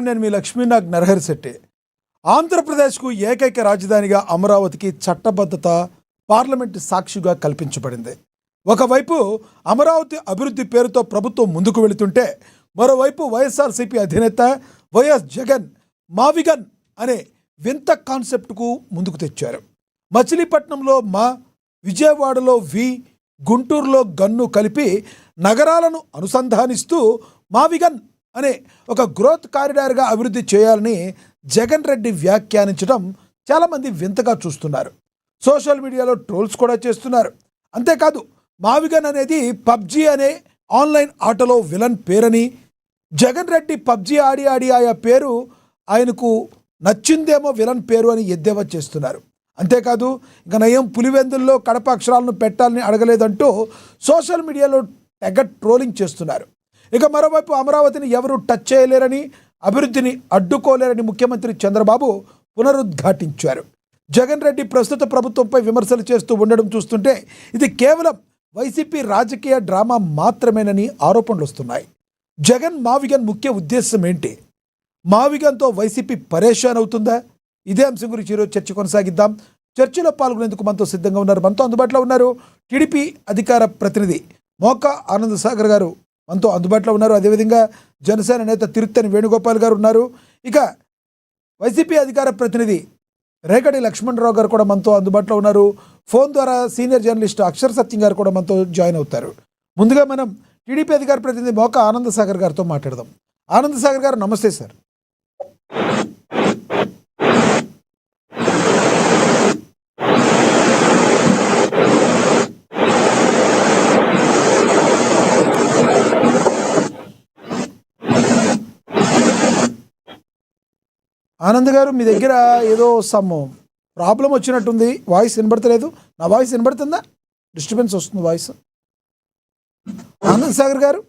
నేను మీ లక్ష్మీనాగ్ నరహరిశెట్టి. ఆంధ్రప్రదేశ్కు ఏకైక రాజధానిగా అమరావతికి చట్టబద్ధత పార్లమెంటు సాక్షిగా కల్పించబడింది. ఒకవైపు అమరావతి అభివృద్ధి పేరుతో ప్రభుత్వం ముందుకు వెళుతుంటే, మరోవైపు వైఎస్ఆర్సీపీ అధినేత వైఎస్ జగన్ మావిగన్ అనే వింత కాన్సెప్ట్కు ముందుకు తెచ్చారు. మచిలీపట్నంలో మా, విజయవాడలో వి, గుంటూరులో గన్ను కలిపి నగరాలను అనుసంధానిస్తూ మావిగన్ అనే ఒక గ్రోత్ కారిడార్గా అభివృద్ధి చేయాలని జగన్ రెడ్డి వ్యాఖ్యానించడం చాలామంది వింతగా చూస్తున్నారు. సోషల్ మీడియాలో ట్రోల్స్ కూడా చేస్తున్నారు. అంతేకాదు, మావిగన్ అనేది పబ్జీ అనే ఆన్లైన్ ఆటలో విలన్ పేరని, జగన్ రెడ్డి పబ్జీ ఆడి ఆయా పేరు ఆయనకు నచ్చిందేమో విలన్ పేరు అని ఎద్దేవా చేస్తున్నారు. అంతేకాదు, ఇక నయం పులివెందుల్లో కడప అక్షరాలను పెట్టాలని అడగలేదంటూ సోషల్ మీడియాలో తెగ ట్రోలింగ్ చేస్తున్నారు. ఇక మరోవైపు అమరావతిని ఎవరు టచ్ చేయలేరని, అభివృద్ధిని అడ్డుకోలేరని ముఖ్యమంత్రి చంద్రబాబు పునరుద్ఘాటించారు. జగన్ రెడ్డి ప్రస్తుత ప్రభుత్వంపై విమర్శలు చేస్తూ ఉండడం చూస్తుంటే ఇది కేవలం వైసీపీ రాజకీయ డ్రామా మాత్రమేనని ఆరోపణలు వస్తున్నాయి. జగన్ మావిగన్ ముఖ్య ఉద్దేశం ఏంటి? మావిగన్తో వైసీపీ పరేషాన్ అవుతుందా? ఇదే అంశం గురించి ఈరోజు చర్చ కొనసాగిద్దాం. చర్చలో పాల్గొనేందుకు మనతో సిద్ధంగా ఉన్నారు, మనతో అందుబాటులో ఉన్నారు టీడీపీ అధికార ప్రతినిధి మోకా ఆనంద్ సాగర్ గారు మనతో అందుబాటులో ఉన్నారు. అదేవిధంగా జనసేన నేత తిరుత్తని వేణుగోపాల్ గారు ఉన్నారు. ఇక వైసీపీ అధికార ప్రతినిధి రేగడి లక్ష్మణరావు గారు కూడా మనతో అందుబాటులో ఉన్నారు. ఫోన్ ద్వారా సీనియర్ జర్నలిస్ట్ అక్షర్ సత్యం గారు కూడా మనతో జాయిన్ అవుతారు. ముందుగా మనం టీడీపీ అధికార ప్రతినిధి మోకా ఆనంద్ సాగర్ గారితో మాట్లాడదాం. ఆనంద్ సాగర్ గారు నమస్తే సార్. ఆనంద్ గారు, మీ దగ్గర ఏదో సమ్ ప్రాబ్లం వచ్చినట్టుంది, వాయిస్ వినబడతలేదు. నా వాయిస్ వినబడుతుందా? డిస్టర్బెన్స్ వస్తుంది వాయిస్. ఆనంద్ సాగర్ గారు,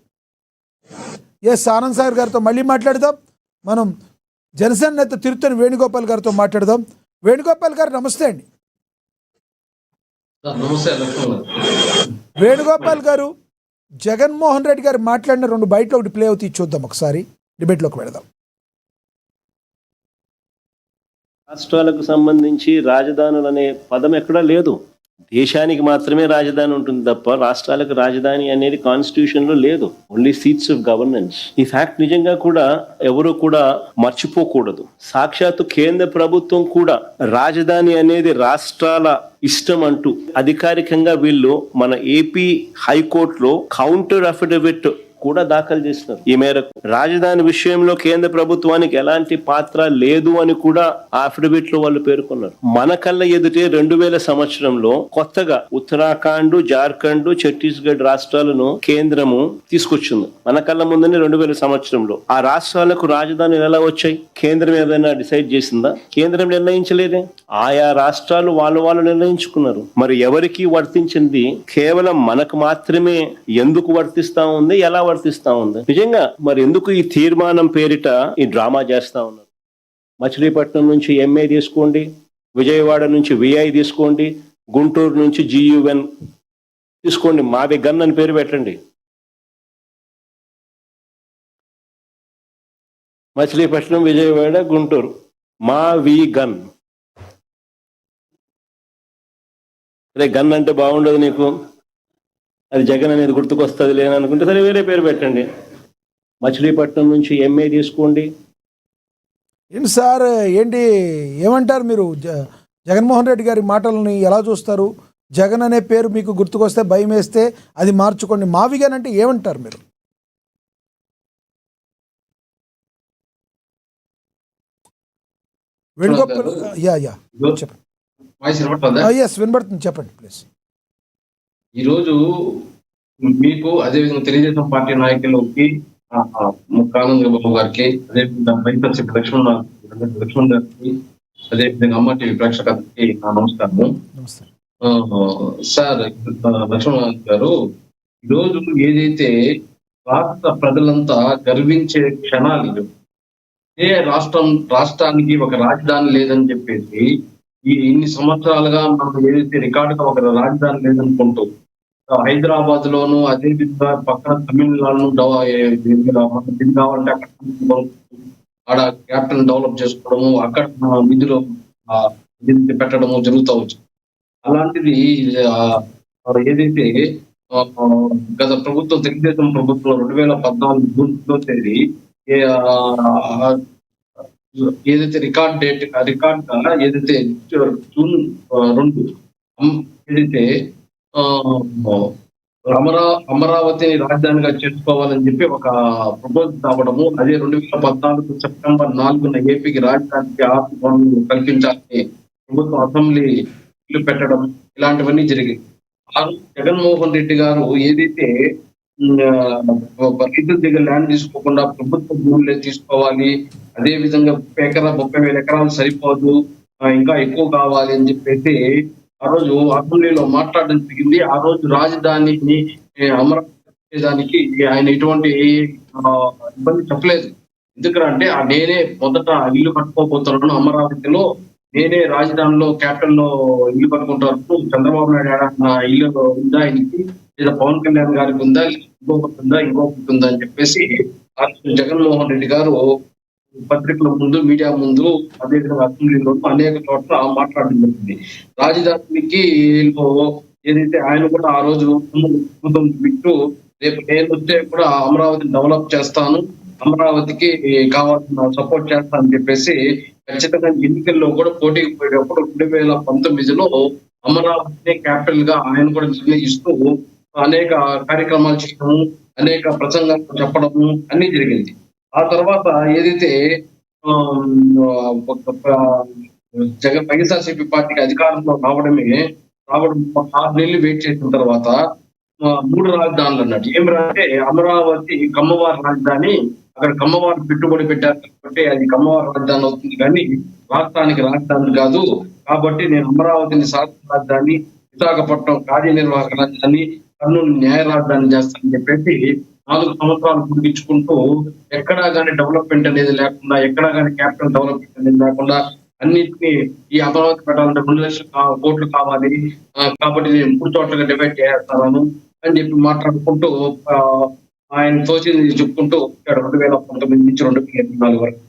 ఎస్, ఆనంద్ సాగర్ గారితో మళ్ళీ మాట్లాడదాం. మనం జనసేన నేత తిరుత్తని వేణుగోపాల్ గారితో మాట్లాడదాం. వేణుగోపాల్ గారు నమస్తే అండి. వేణుగోపాల్ గారు, జగన్మోహన్ రెడ్డి గారు మాట్లాడిన 2 బయటలో ఒకటి ప్లే అవుతాయి, చూద్దాం ఒకసారి, డిబేట్లోకి వెళదాం. రాష్ట్రాలకు సంబంధించి రాజధానులు అనే పదం ఎక్కడా లేదు. దేశానికి మాత్రమే రాజధాని ఉంటుంది తప్ప రాష్ట్రాలకు రాజధాని అనేది కాన్స్టిట్యూషన్ లో లేదు. Only seats of governance. ఈ ఫ్యాక్ట్ నిజంగా కూడా ఎవరు కూడా మర్చిపోకూడదు. సాక్షాత్తు కేంద్ర ప్రభుత్వం కూడా రాజధాని అనేది రాష్ట్రాల ఇష్టం అంటూ అధికారికంగా వీళ్ళు మన ఏపీ హైకోర్టులో కౌంటర్ అఫిడవిట్ కూడా దాఖలు చేసినారు. ఈ మేరకు రాజధాని విషయంలో కేంద్ర ప్రభుత్వానికి ఎలాంటి పాత్ర లేదు అని కూడా ఆ అఫిడవిట్ లో వాళ్ళు పేర్కొన్నారు. మన కళ్ళ ఎదుటే 2000 సంవత్సరంలో కొత్తగా ఉత్తరాఖండ్, జార్ఖండ్, ఛత్తీస్గఢ్ రాష్ట్రాలను కేంద్రము తీసుకొచ్చింది. మన కళ్ళ ముందునే 2000 సంవత్సరంలో. ఆ రాష్ట్రాలకు రాజధానులు ఎలా వచ్చాయి? కేంద్రం ఏదైనా డిసైడ్ చేసిందా? కేంద్రం నిర్ణయించలేదే. ఆయా రాష్ట్రాలు వాళ్ళు నిర్ణయించుకున్నారు. మరి ఎవరికి వర్తించింది? కేవలం మనకు మాత్రమే ఎందుకు వర్తిస్తా ఉంది, ఎలా వర్తిస్తా ఉంది? నిజంగా మరి ఎందుకు ఈ తీర్మానం పేరిట ఈ డ్రామా చేస్తా ఉన్నారు? మచిలీపట్నం నుంచి ఎంఏ తీసుకోండి, విజయవాడ నుంచి విఐ తీసుకోండి, గుంటూరు నుంచి జియుఎన్ తీసుకోండి, మావి గన్ అని పేరు పెట్టండి. మచిలీపట్నం, విజయవాడ, గుంటూరు, మావి గన్. అదే గన్ అంటే బాగుండదు నీకు, అది జగన్ అనేది గుర్తుకొస్తుంది లేననుకుంటే సరే వేరే పేరు పెట్టండి. మచిలీపట్నం నుంచి ఎంఏ తీసుకోండి. ఏంటి సార్, ఏంటి ఏమంటారు మీరు? జగన్మోహన్ రెడ్డి గారి మాటలని ఎలా చూస్తారు? జగన్ అనే పేరు మీకు గుర్తుకొస్తే భయం వేస్తే అది మార్చుకోండి, మావిగన్ అంటే ఏమంటారు మీరు? వేణుగోపాల్, చెప్పండి. ఎస్, వినబడుతుంది, చెప్పండి ప్లీజ్. ఈరోజు మీకు అదేవిధంగా తెలుగుదేశం పార్టీ నాయకులకి ముక్కానంద బాబు గారికి, అదేవిధంగా వైఎస్ఆర్సీపీ లక్ష్మణ్ గారికి, అదేవిధంగా అమ్మ టీవీ ప్రేక్షకులకి నా నమస్కారము. సార్ లక్ష్మణ్ గారు, ఈరోజు ఏదైతే రాష్ట్ర ప్రజలంతా గర్వించే క్షణాలు, ఏ రాష్ట్రానికి ఒక రాజధాని లేదని చెప్పేసి ఇన్ని సంవత్సరాలుగా మనం ఏదైతే రికార్డుగా ఒక రాజధాని లేదనుకుంటూ హైదరాబాద్ లోను, అదే విధంగా పక్కన తమిళనాడును కావాలంటే అక్కడ ఆడ క్యాపిటల్ డెవలప్ చేసుకోవడము, అక్కడ నిధులు నిధులు పెట్టడము జరుగుతూ వచ్చింది. అలాంటిది ఆ, ఏదైతే ఆ, ఆ, గత ప్రభుత్వం, తెలుగుదేశం ప్రభుత్వం 2014 జూన్ 10వ తేదీ ఏ- ఆ, ఏదైతే రికార్డ్ ఏదైతే జూన్ 2 ఏదైతే ఆ, అమరావతిని రాజధానిగా చేసుకోవాలని చెప్పి ఒక ప్రపోజల్ రావడము, అదే 2014 సెప్టెంబర్ 4న ఏపీకి రాజధానికి ఆర్థిక వనరులు కల్పించాలని ప్రభుత్వం అసెంబ్లీ బిల్లు పెట్టడం, ఇలాంటివన్నీ జరిగాయి. ఆ రోజు జగన్మోహన్ రెడ్డి గారు ఏదైతే రైతుల దగ్గర ల్యాండ్ తీసుకోకుండా ప్రభుత్వ భూములే తీసుకోవాలి, అదే విధంగా 30,000 ఎకరాలు సరిపోదు, ఇంకా ఎక్కువ కావాలి అని చెప్పేసి ఆ రోజు అసెంబ్లీలో మాట్లాడడం జరిగింది. ఆ రోజు రాజధానిని అమరావతి దానికి ఆయన ఎటువంటి ఆ, ఇబ్బంది చెప్పలేదు. ఎందుకంటే నేనే మొదట ఇల్లు కట్టుకోబోతున్నాను అమరావతిలో, నేనే రాజధానిలో క్యాపిటల్ లో ఇల్లు కట్టుకుంటారు, చంద్రబాబు నాయుడు ఇల్లు ఉందా ఆయనకి, లేదా పవన్ కళ్యాణ్ గారికి ఉందా, ఇంకొకటి ఉందా అని చెప్పేసి ఆ రోజు జగన్మోహన్ రెడ్డి గారు పత్రికల ముందు, మీడియా ముందు, అదేవిధంగా అసెంబ్లీలో అనేక చోట్ల మాట్లాడడం జరిగింది. రాజధానికి ఏదైతే ఆయన కూడా ఆ రోజు బిట్టు, రేపు నేను వస్తే కూడా అమరావతిని డెవలప్ చేస్తాను, అమరావతికి కావాల్సిన సపోర్ట్ చేస్తాను అని చెప్పేసి ఖచ్చితంగా ఎన్నికల్లో కూడా పోటీకి పోయేటప్పుడు 2019లో అమరావతిని క్యాపిటల్ గా ఆయన కూడా నిర్ణయిస్తూ అనేక కార్యక్రమాలు చేయడము, అనేక ప్రసంగాలు చెప్పడము అన్ని జరిగింది. ఆ తర్వాత ఏదైతే వైఎస్ఆర్సీపీ పార్టీకి అధికారంలో రావడం 6 నెలలు వెయిట్ చేసిన తర్వాత 3 రాజధానులు అన్నట్టు. ఏమిటంటే అమరావతి కమ్మవారి రాజధాని, అక్కడ కమ్మవారి పెట్టుబడి పెట్టారు కాబట్టి అది కమ్మవారి రాజధాని అవుతుంది, కానీ రాష్ట్రానికి రాజధాని కాదు. కాబట్టి నేను అమరావతిని శాసన రాజధాని, విశాఖపట్నం కార్యనిర్వాహక రాజధాని, కర్నూలు న్యాయ రాజధాని చేస్తానని చెప్పేసి 4 సంవత్సరాలు పొడిగించుకుంటూ ఎక్కడా కానీ డెవలప్మెంట్ అనేది లేకుండా, ఎక్కడా కానీ క్యాపిటల్ డెవలప్మెంట్ అనేది లేకుండా అన్నిటినీ ఈ అమరావతి పెట్టాలంటే 2 లక్షల కోట్లు కావాలి, కాబట్టి నేను 3 చోట్లగా డివైడ్ చేస్తాను అని చెప్పి మాట్లాడుకుంటూ ఆయన తోచింది చెప్పుకుంటూ 2019 నుంచి 2024 వరకు.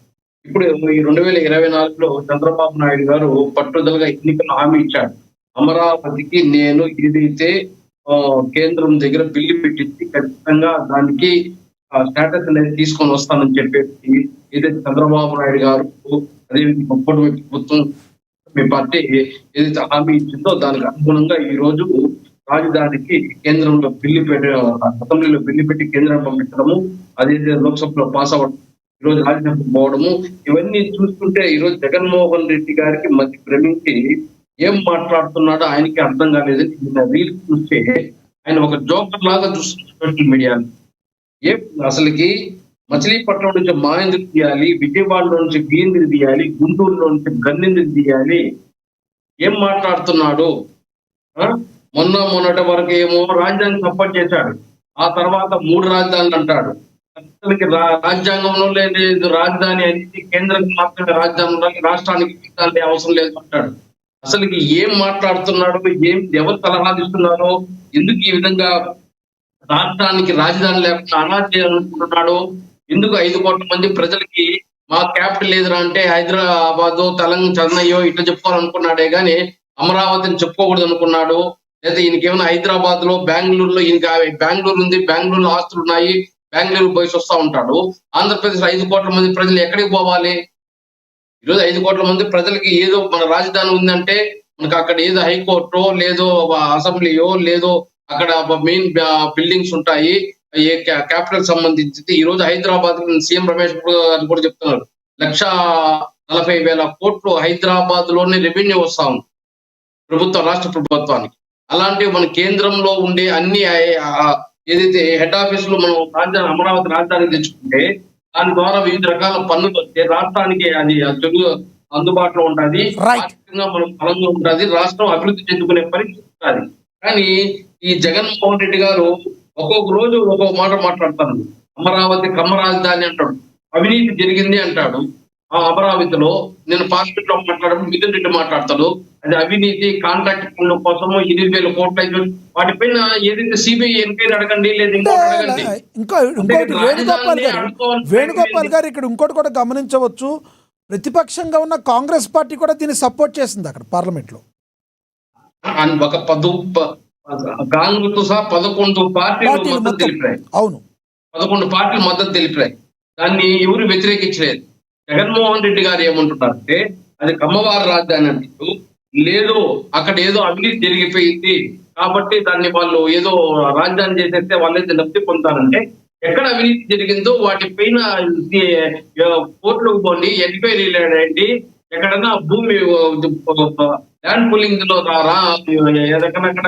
ఇప్పుడు ఈ 2024లో చంద్రబాబు నాయుడు గారు పట్టుదలగా ఎన్నికల్లో హామీ ఇచ్చాడు. అమరావతికి నేను ఏదైతే కేంద్రం దగ్గర బిల్లు పెట్టించి ఖచ్చితంగా దానికి స్టేటస్ అనేది తీసుకొని వస్తానని చెప్పేసి ఏదైతే చంద్రబాబు నాయుడు గారు, అదేవిధంగా ప్రభుత్వం, మీ పార్టీ ఏదైతే హామీ ఇచ్చిందో దానికి అనుగుణంగా ఈ రోజు రాజధానికి కేంద్రంలో అసెంబ్లీలో బిల్లు పెట్టి కేంద్రం పంపించడము, అదేవిధంగా లోక్సభలో పాస్ అవ్వడం, ఈ రోజు రాజ్యసభకు పోవడము, ఇవన్నీ చూస్తుంటే ఈ రోజు జగన్మోహన్ రెడ్డి గారికి మధ్య భ్రమించి ఏం మాట్లాడుతున్నాడో ఆయనకి అర్థం కాలేదు. రీల్స్ చూస్తే ఆయన ఒక జోకర్ లాగా చూస్తున్నారు సోషల్ మీడియాలో. అసలుకి మచిలీపట్నం నుంచి మాయందుకు తీయాలి, విజయవాడలో నుంచి బియ్యందుకు తీయాలి, గుంటూరులో నుంచి గన్నెందుకు తీయాలి, ఏం మాట్లాడుతున్నాడు? మొన్నటి వరకు ఏమో రాజధాని సపోర్ట్ చేశాడు, ఆ తర్వాత 3 రాజధానులు అంటాడు. అసలుకి రాజ్యాంగంలో లేదు రాజధాని అనేది కేంద్రానికి మాత్రమే రాజధాని ఉండాలి, రాష్ట్రానికి అవసరం లేదు అంటాడు. అసలుకి ఏం మాట్లాడుతున్నాడు, ఎవరు సలహాలు ఇస్తున్నారో, ఎందుకు ఈ విధంగా రాష్ట్రానికి రాజధాని లేకుండా అనాథ చేయాలనుకుంటున్నాడు, ఎందుకు 5 కోట్ల మంది ప్రజలకి మా క్యాపిటల్ ఏదైనా అంటే హైదరాబాద్, తెలంగాణ, చెన్నయ్యో ఇట్లా చెప్పుకోవాలనుకున్నాడే గానీ అమరావతిని చెప్పుకోకూడదు అనుకున్నాడు. లేదా ఈయనకేమైనా హైదరాబాద్ లో, బెంగళూరులో, ఈయనకి బెంగళూరు ఉంది, బెంగళూరులో ఆస్తులు ఉన్నాయి, బెంగళూరు పోయి వస్తా ఉంటాడు. ఆంధ్రప్రదేశ్ 5 కోట్ల మంది ప్రజలు ఎక్కడికి పోవాలి? ఈరోజు 5 కోట్ల మంది ప్రజలకి ఏదో మన రాజధాని ఉందంటే మనకు అక్కడ ఏదో హైకోర్టు, లేదో అసెంబ్లీయో, లేదో అక్కడ మెయిన్ బిల్డింగ్స్ ఉంటాయి క్యాపిటల్ సంబంధించి. ఈ రోజు హైదరాబాద్ సీఎం రమేష్ గారు కూడా చెప్తున్నారు, 1,40,000 కోట్లు హైదరాబాద్ లోనే రెవెన్యూ వస్తా ఉంది రాష్ట్ర ప్రభుత్వానికి. అలాంటి మన కేంద్రంలో ఉండే అన్ని ఏదైతే హెడ్ ఆఫీసులు మనం రాజధాని అమరావతి రాజధాని తెచ్చుకుంటే దాని ద్వారా వివిధ రకాల పన్నులు వస్తే రాష్ట్రానికి అది అందుబాటులో ఉంటుంది, ఆర్థికంగా మనం బలంగా ఉంటుంది, రాష్ట్రం అభివృద్ధి చెందుకునే పరిస్థితి ఉంటుంది. కానీ ఈ జగన్మోహన్ రెడ్డి గారు ఒక్కొక్క రోజు ఒక్కొక్క మాట మాట్లాడతారు. అమరావతి కమ్మ రాజధాని అంటాడు, అవినీతి జరిగింది అంటాడు. ఆ అమరావతిలో నేను పార్లమెంట్ లో మాట్లాడడం మిథున్ రెడ్డి మాట్లాడతాడు, అది అవినీతి, కాంట్రాక్ట్ పనుల కోసము 8,000 కోట్ల వాటిపైన ఏదైతే సిబిఐ ఎంక్వైరీ అడగండి, లేదా ఇంకోటి అడగండి. ఇంకోటి రాజధానిని వేణుగోపాల్ గారు ఇక్కడ ఇంకోటి కూడా గమనించవచ్చు. ప్రతిపక్షంగా ఉన్న కాంగ్రెస్ పార్టీ కూడా దీన్ని సపోర్ట్ చేసింది అక్కడ పార్లమెంట్లో. ఒక కాంగ్రెస్ తో సహా 11 పార్టీలు మద్దతు తెలిపాయి. అవును, 11 పార్టీలు మద్దతు తెలిపాయి. దాన్ని ఎవరు వ్యతిరేకించలేదు. జగన్మోహన్ రెడ్డి గారు ఏమంటున్నారంటే అది కమ్మవారి రాజధాని అంటూ, లేదు అక్కడ ఏదో అవినీతి జరిగిపోయింది కాబట్టి దాన్ని వాళ్ళు ఏదో రాజధాని చేసేస్తే వాళ్ళైతే లబ్ధి పొందుతారంటే, ఎక్కడ అవినీతి జరిగిందో వాటిపైన కోర్టులకు పోండి, ఎంక్వైరీ లేదండి, ఎక్కడన్నా భూమి ల్యాండ్ పూలింగ్ లో ఎక్కడెక్కడ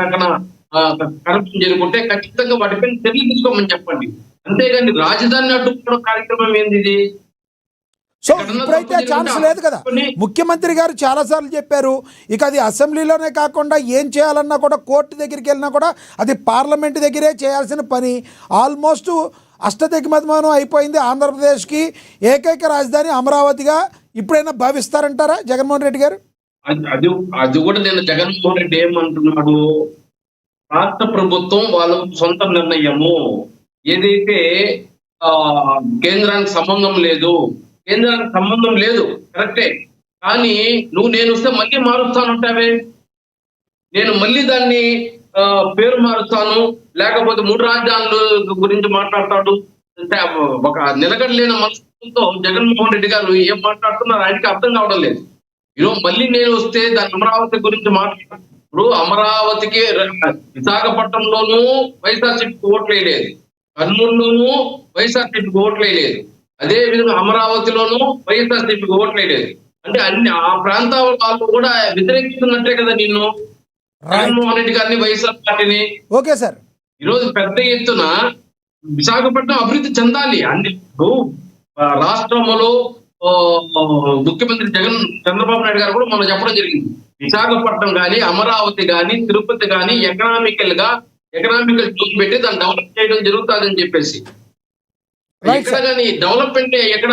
కరప్షన్ జరుగుతుంటే ఖచ్చితంగా వాటిపైన చర్యలు తీసుకోమని చెప్పండి. అంతేగాని రాజధాని అడ్డుకోవడం కార్యక్రమం ఏంది ఇది? సో ఇప్పుడైతే ఛాన్స్ లేదు కదా. ముఖ్యమంత్రి గారు చాలాసార్లు చెప్పారు, ఇక అది అసెంబ్లీలోనే కాకుండా ఏం చేయాలన్నా కూడా కోర్టు దగ్గరికి వెళ్ళినా కూడా అది పార్లమెంట్ దగ్గరే చేయాల్సిన పని. ఆల్మోస్ట్ అష్టదిగ్బంధనం అయిపోయింది. ఆంధ్రప్రదేశ్కి ఏకైక రాజధాని అమరావతిగా ఇప్పుడైనా భావిస్తారంటారా జగన్మోహన్ రెడ్డి గారు? అది కూడా నేను జగన్మోహన్ రెడ్డి ఏమంటున్నాడు, రాష్ట్ర ప్రభుత్వం వాళ్ళ సొంత నిర్ణయము, ఏదైతే కేంద్రానికి సంబంధం లేదు, కేంద్రానికి సంబంధం లేదు కరెక్టే, కానీ నేను వస్తే మళ్ళీ మారుస్తానంటావే, నేను మళ్ళీ దాన్ని పేరు మారుస్తాను, లేకపోతే 3 రాజధానుల గురించి మాట్లాడతాడు అంటే ఒక నిలకడలేని మనసుతో జగన్మోహన్ రెడ్డి గారు ఏం మాట్లాడుతున్నారు ఆయనకి అర్థం కావడం లేదు. ఈరోజు మళ్ళీ నేను వస్తే దాని అమరావతి గురించి మాట్లాడుతాను. ఇప్పుడు అమరావతికి విశాఖపట్నంలోనూ వైఎస్ఆర్సీపీకి ఓట్లు వేయలేదు, కర్నూలులోనూ వైఎస్ఆర్సీపీకి ఓట్లు వేయలేదు, అదే విధంగా అమరావతిలోనూ వైఎస్ఆర్సీపీకి ఓట్లు వేయలేదు. అంటే అన్ని ఆ ప్రాంతాల వాళ్ళు కూడా వ్యతిరేకిస్తున్నట్టే కదా నిన్ను, జగన్మోహన్ రెడ్డి గారిని, వైఎస్ఆర్ పార్టీని. ఓకే సార్, ఈరోజు పెద్ద ఎత్తున విశాఖపట్నం అభివృద్ధి చెందాలి. అన్ని రాష్ట్రంలో ముఖ్యమంత్రి చంద్రబాబు నాయుడు గారు కూడా మనం చెప్పడం జరిగింది, విశాఖపట్నం కానీ, అమరావతి కానీ, తిరుపతి కానీ ఎకనామికల్ జోన్ పెట్టి దాన్ని డెవలప్ చేయడం జరుగుతుందని చెప్పేసి. ఎక్కడ కానీ డెవలప్మెంట్ ఎక్కడ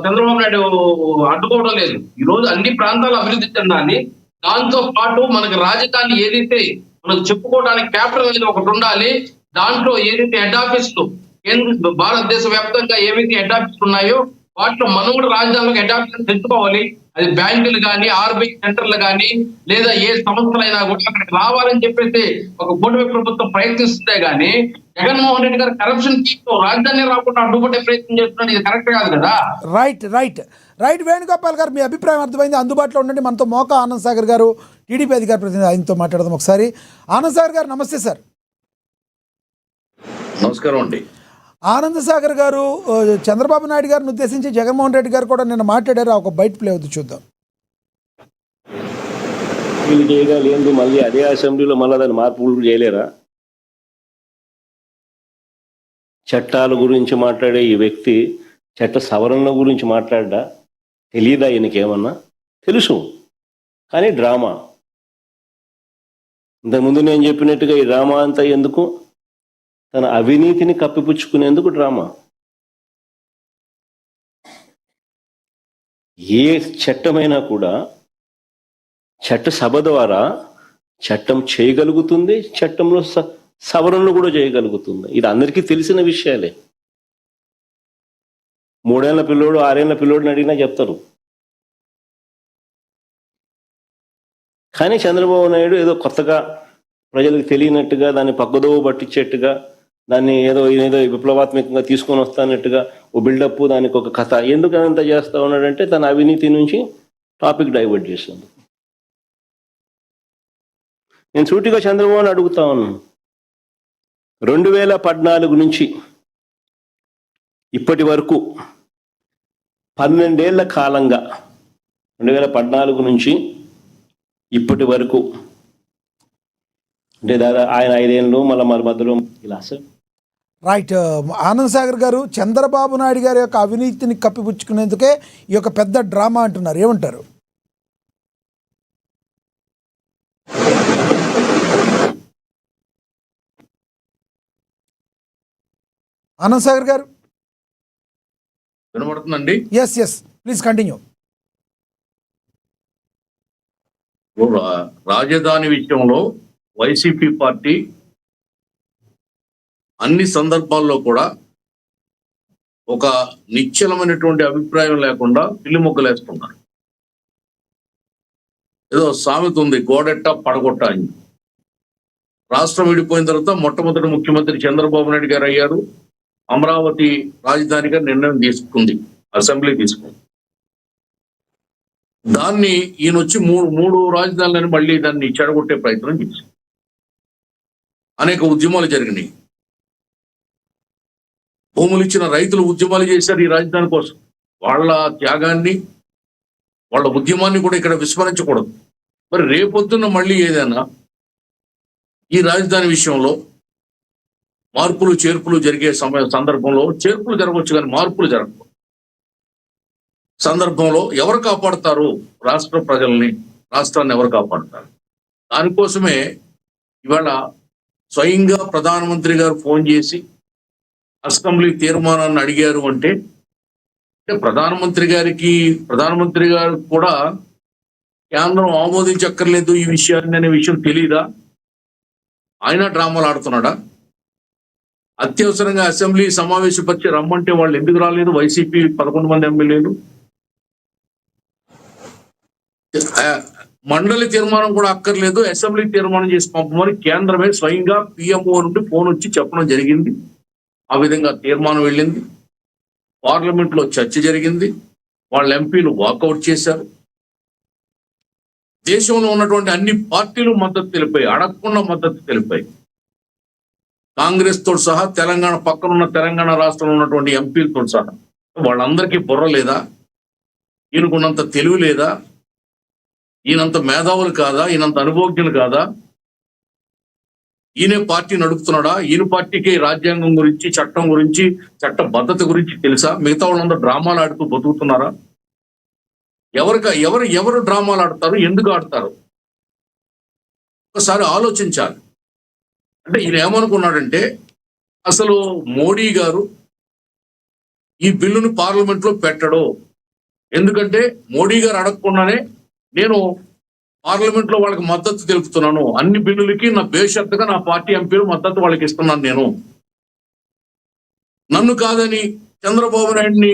చంద్రబాబు నాయుడు అడ్డుకోవడం లేదు. ఈ రోజు అన్ని ప్రాంతాలు అభివృద్ధి చెందాలి. దాంతో పాటు మనకు రాజధాని ఏదైతే మనకు చెప్పుకోవడానికి క్యాపిటల్ అనేది ఒకటి ఉండాలి. దాంట్లో ఏదైతే హెడ్ ఆఫీసులు కేంద్ర భారతదేశ వ్యాప్తంగా ఏవైతే హెడ్ ఆఫీసులు ఉన్నాయో వాటిలో మనం కూడా రాజధానిలో హెడ్ ఆఫీసులు తెచ్చుకోవాలి. అది బ్యాంకులు కానీ, ఆర్బీఐ సెంటర్లు కానీ, లేదా ఏ సంస్థలైనా కూడా అక్కడికి రావాలని చెప్పేసి ఒక కూటమి ప్రభుత్వం ప్రయత్నిస్తే గానీ జగన్మోహన్ రెడ్డి గారు కరప్షన్ రాజధాని రాకుండా అడ్డుపట్టే ప్రయత్నం చేస్తున్నాడు. ఇది కరెక్ట్ కాదు కదా. రైట్ వేణుగోపాల్ గారు, మీ అభిప్రాయం అర్థమైంది. అందుబాటులో ఉండండి. మనతో మోకా ఆనంద్ సాగర్ గారు, టీడీపీ అధికార ప్రతినిధి, ఆయనతో మాట్లాడదాం ఒకసారి. ఆనంద్ సాగర్ గారు నమస్తే సార్. నమస్కారం అండి. ఆనంద్ సాగర్ గారు, చంద్రబాబు నాయుడు గారిని ఉద్దేశించి జగన్మోహన్ రెడ్డి గారు కూడా నిన్న మాట్లాడారు. ఒక బయట ప్లే అవుతుంది, చూద్దాం. వీళ్ళు చేయగలిగింది మళ్ళీ అదే అసెంబ్లీలో మళ్ళీ దాన్ని మార్పులు చేయలేరా? చట్టాల గురించి మాట్లాడే ఈ వ్యక్తి చట్ట సవరణల గురించి మాట్లాడ్డా? తెలియదా ఈయనకేమన్నా? తెలుసు, కానీ డ్రామా. ఇంతకుముందు నేను చెప్పినట్టుగా ఈ డ్రామా అంతా ఎందుకు? తన అవినీతిని కప్పిపుచ్చుకునేందుకు డ్రామా. ఏ చట్టమైనా కూడా చట్టసభ ద్వారా చట్టం చేయగలుగుతుంది, చట్టంలో సవరణలు కూడా చేయగలుగుతుంది. ఇది అందరికీ తెలిసిన విషయాలే. 3 ఏళ్ల పిల్లోడు 6 ఏళ్ల పిల్లోడిని అడిగినా చెప్తారు. కానీ చంద్రబాబు నాయుడు ఏదో కొత్తగా ప్రజలకు తెలియనట్టుగా, దాన్ని పక్కదోవ పట్టించేట్టుగా, దాన్ని ఏదో విప్లవాత్మకంగా తీసుకొని వస్తానట్టుగా ఓ బిల్డప్, దానికి ఒక కథ. ఎందుకు అదంతా చేస్తా ఉన్నాడంటే తన అవినీతి నుంచి టాపిక్ డైవర్ట్ చేస్తుంది. నేను సూటిగా చంద్రబాబుని అడుగుతా ఉన్నాను, 2014 నుంచి ఇప్పటి వరకు 12 ఏళ్ల కాలంగా, 2014 నుంచి ఇప్పటి వరకు అంటే దాదాపు ఆయన 5 ఏళ్ళు మళ్ళీ మధ్యలో ఇలా. రైట్ ఆనంద్ సాగర్ గారు, చంద్రబాబు నాయుడు గారి యొక్క అవినీతిని కప్పిపుచ్చుకునేందుకే ఈ యొక్క పెద్ద డ్రామా అంటున్నారు, ఏమంటారు? ఆనంద్ సాగర్ గారు వినబడుతుందండి? Yes please continue. రాజధాని విషయంలో వైసీపీ పార్టీ అన్ని సందర్భాల్లో కూడా ఒక నిశ్చలమైనటువంటి అభిప్రాయం లేకుండా పిల్లి మొగ్గలేస్తున్నారు. ఏదో సామెత ఉంది, గోడెట్ట పడగొట్ట అని. రాష్ట్రం విడిపోయిన తర్వాత మొట్టమొదటి ముఖ్యమంత్రి చంద్రబాబు నాయుడు గారు అయ్యారు. అమరావతి రాజధానిగా నిర్ణయం తీసుకుంది, అసెంబ్లీ తీసుకుంది. దాన్ని ఈయన వచ్చి మూడు రాజధానులను మళ్ళీ దాన్ని చెడగొట్టే ప్రయత్నం చేశారు. అనేక ఉద్యమాలు జరిగినాయి. భూములు ఇచ్చిన రైతులు ఉద్యమాలు చేశారు ఈ రాజధాని కోసం. వాళ్ళ త్యాగాన్ని, వాళ్ళ ఉద్యమాన్ని కూడా ఇక్కడ విస్మరించకూడదు. మరి రేపొద్దున్న మళ్ళీ ఏదైనా ఈ రాజధాని విషయంలో మార్పులు చేర్పులు జరిగే సందర్భంలో చేర్పులు జరగవచ్చు, కానీ మార్పులు జరగవు సందర్భంలో ఎవరు కాపాడతారు? రాష్ట్ర ప్రజల్ని, రాష్ట్రాన్ని ఎవరు కాపాడతారు? దానికోసమే ఇవాళ స్వయంగా ప్రధానమంత్రి గారు ఫోన్ చేసి అసెంబ్లీ తీర్మానాన్ని అడిగారు అంటే ప్రధానమంత్రి గారు కూడా కేంద్రం ఆమోదించక్కర్లేదు ఈ విషయాన్ని అనే విషయం తెలియదా? ఆయన డ్రామాలు ఆడుతున్నాడా? అత్యవసరంగా అసెంబ్లీ సమావేశపరిచి రమ్మంటే వాళ్ళు ఎందుకు రాలేదు? వైసీపీ 11 మంది ఎమ్మెల్యేలు. మండలి తీర్మానం కూడా అక్కర్లేదు, అసెంబ్లీ తీర్మానం చేసి పంపమని కేంద్రమే స్వయంగా పిఎంఓ నుండి ఫోన్ వచ్చి చెప్పడం జరిగింది. ఆ విధంగా తీర్మానం వెళ్ళింది. పార్లమెంట్ లో చర్చ జరిగింది. వాళ్ళ ఎంపీలు వాకౌట్ చేశారు. దేశంలో ఉన్నటువంటి అన్ని పార్టీలు మద్దతు తెలిపాయి, అడగకుండా మద్దతు తెలిపాయి. కాంగ్రెస్ తో సహా తెలంగాణ పక్కనున్న తెలంగాణ రాష్ట్రంలో ఉన్నటువంటి ఎంపీలతో సహా. వాళ్ళందరికీ బుర్ర లేదా? ఈయనకున్నంత తెలివి లేదా? ఈయనంత మేధావులు కాదా? ఈయనంత అనుభవజ్ఞులు కాదా? ఈయనే పార్టీ నడుపుతున్నాడా? ఈయన పార్టీకి రాజ్యాంగం గురించి, చట్టం గురించి, చట్టబద్ధత గురించి తెలుసా? మిగతా వాళ్ళందరూ డ్రామాలు ఆడుతూ బతుకుతున్నారా? ఎవరు డ్రామాలు ఆడతారు? ఎందుకు ఆడతారు? ఒకసారి ఆలోచించాలి. అంటే ఈయన ఏమనుకున్నాడంటే అసలు మోడీ గారు ఈ బిల్లును పార్లమెంట్ లో పెట్టడు. ఎందుకంటే మోడీ గారు అడగకుండానే నేను పార్లమెంట్ లో వాళ్ళకి మద్దతు తెలుపుతున్నాను, అన్ని బిల్లులకి నా బేషరతుగా నా పార్టీ ఎంపీలు మద్దతు వాళ్ళకి ఇస్తున్నాను, నేను నన్ను కాదని చంద్రబాబు నాయుడిని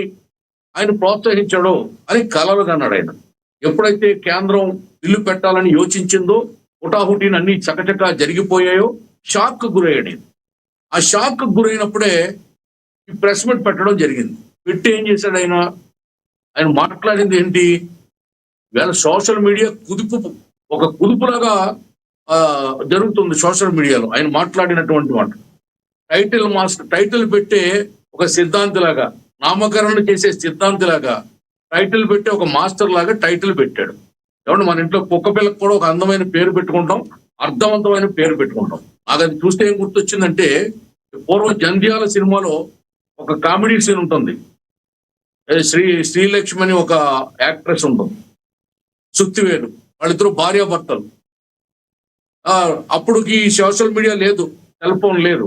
ఆయన ప్రోత్సహించాడు అని కలలు కన్నాడు ఆయన. ఎప్పుడైతే కేంద్రం బిల్లు పెట్టాలని యోచించిందో, హుటాహుటీని అన్ని చకచకా జరిగిపోయాయో షాక్ గురయ్యాడు. ఆ షాక్ గురైనప్పుడే ఈ ప్రెస్ మీట్ పెట్టడం జరిగింది. పెట్టి ఏం చేశాడు ఆయన మాట్లాడింది ఏంటి? వేళ సోషల్ మీడియా ఒక కుదుపులాగా జరుగుతుంది సోషల్ మీడియాలో ఆయన మాట్లాడినటువంటి మాట. టైటిల్ పెట్టే ఒక సిద్ధాంతిలాగా, నామకరణ చేసే సిద్ధాంతిలాగా టైటిల్ పెట్టి ఒక మాస్టర్ లాగా టైటిల్ పెట్టాడు. ఏమంటే మన ఇంట్లో కుక్క పిల్లకి కూడా ఒక అందమైన పేరు పెట్టుకుంటాం, అర్థవంతమైన పేరు పెట్టుకుంటాం. నాకు అది చూస్తే ఏం గుర్తొచ్చిందంటే, పూర్వం జంధ్యాల సినిమాలో ఒక కామెడీ సీన్ ఉంటుంది. శ్రీలక్ష్మి అని ఒక యాక్ట్రెస్ ఉంటుంది, సుత్తివేలు, వాళ్ళిద్దరు భార్యాభర్తలు. అప్పుడుకి సోషల్ మీడియా లేదు, సెల్ ఫోన్ లేదు.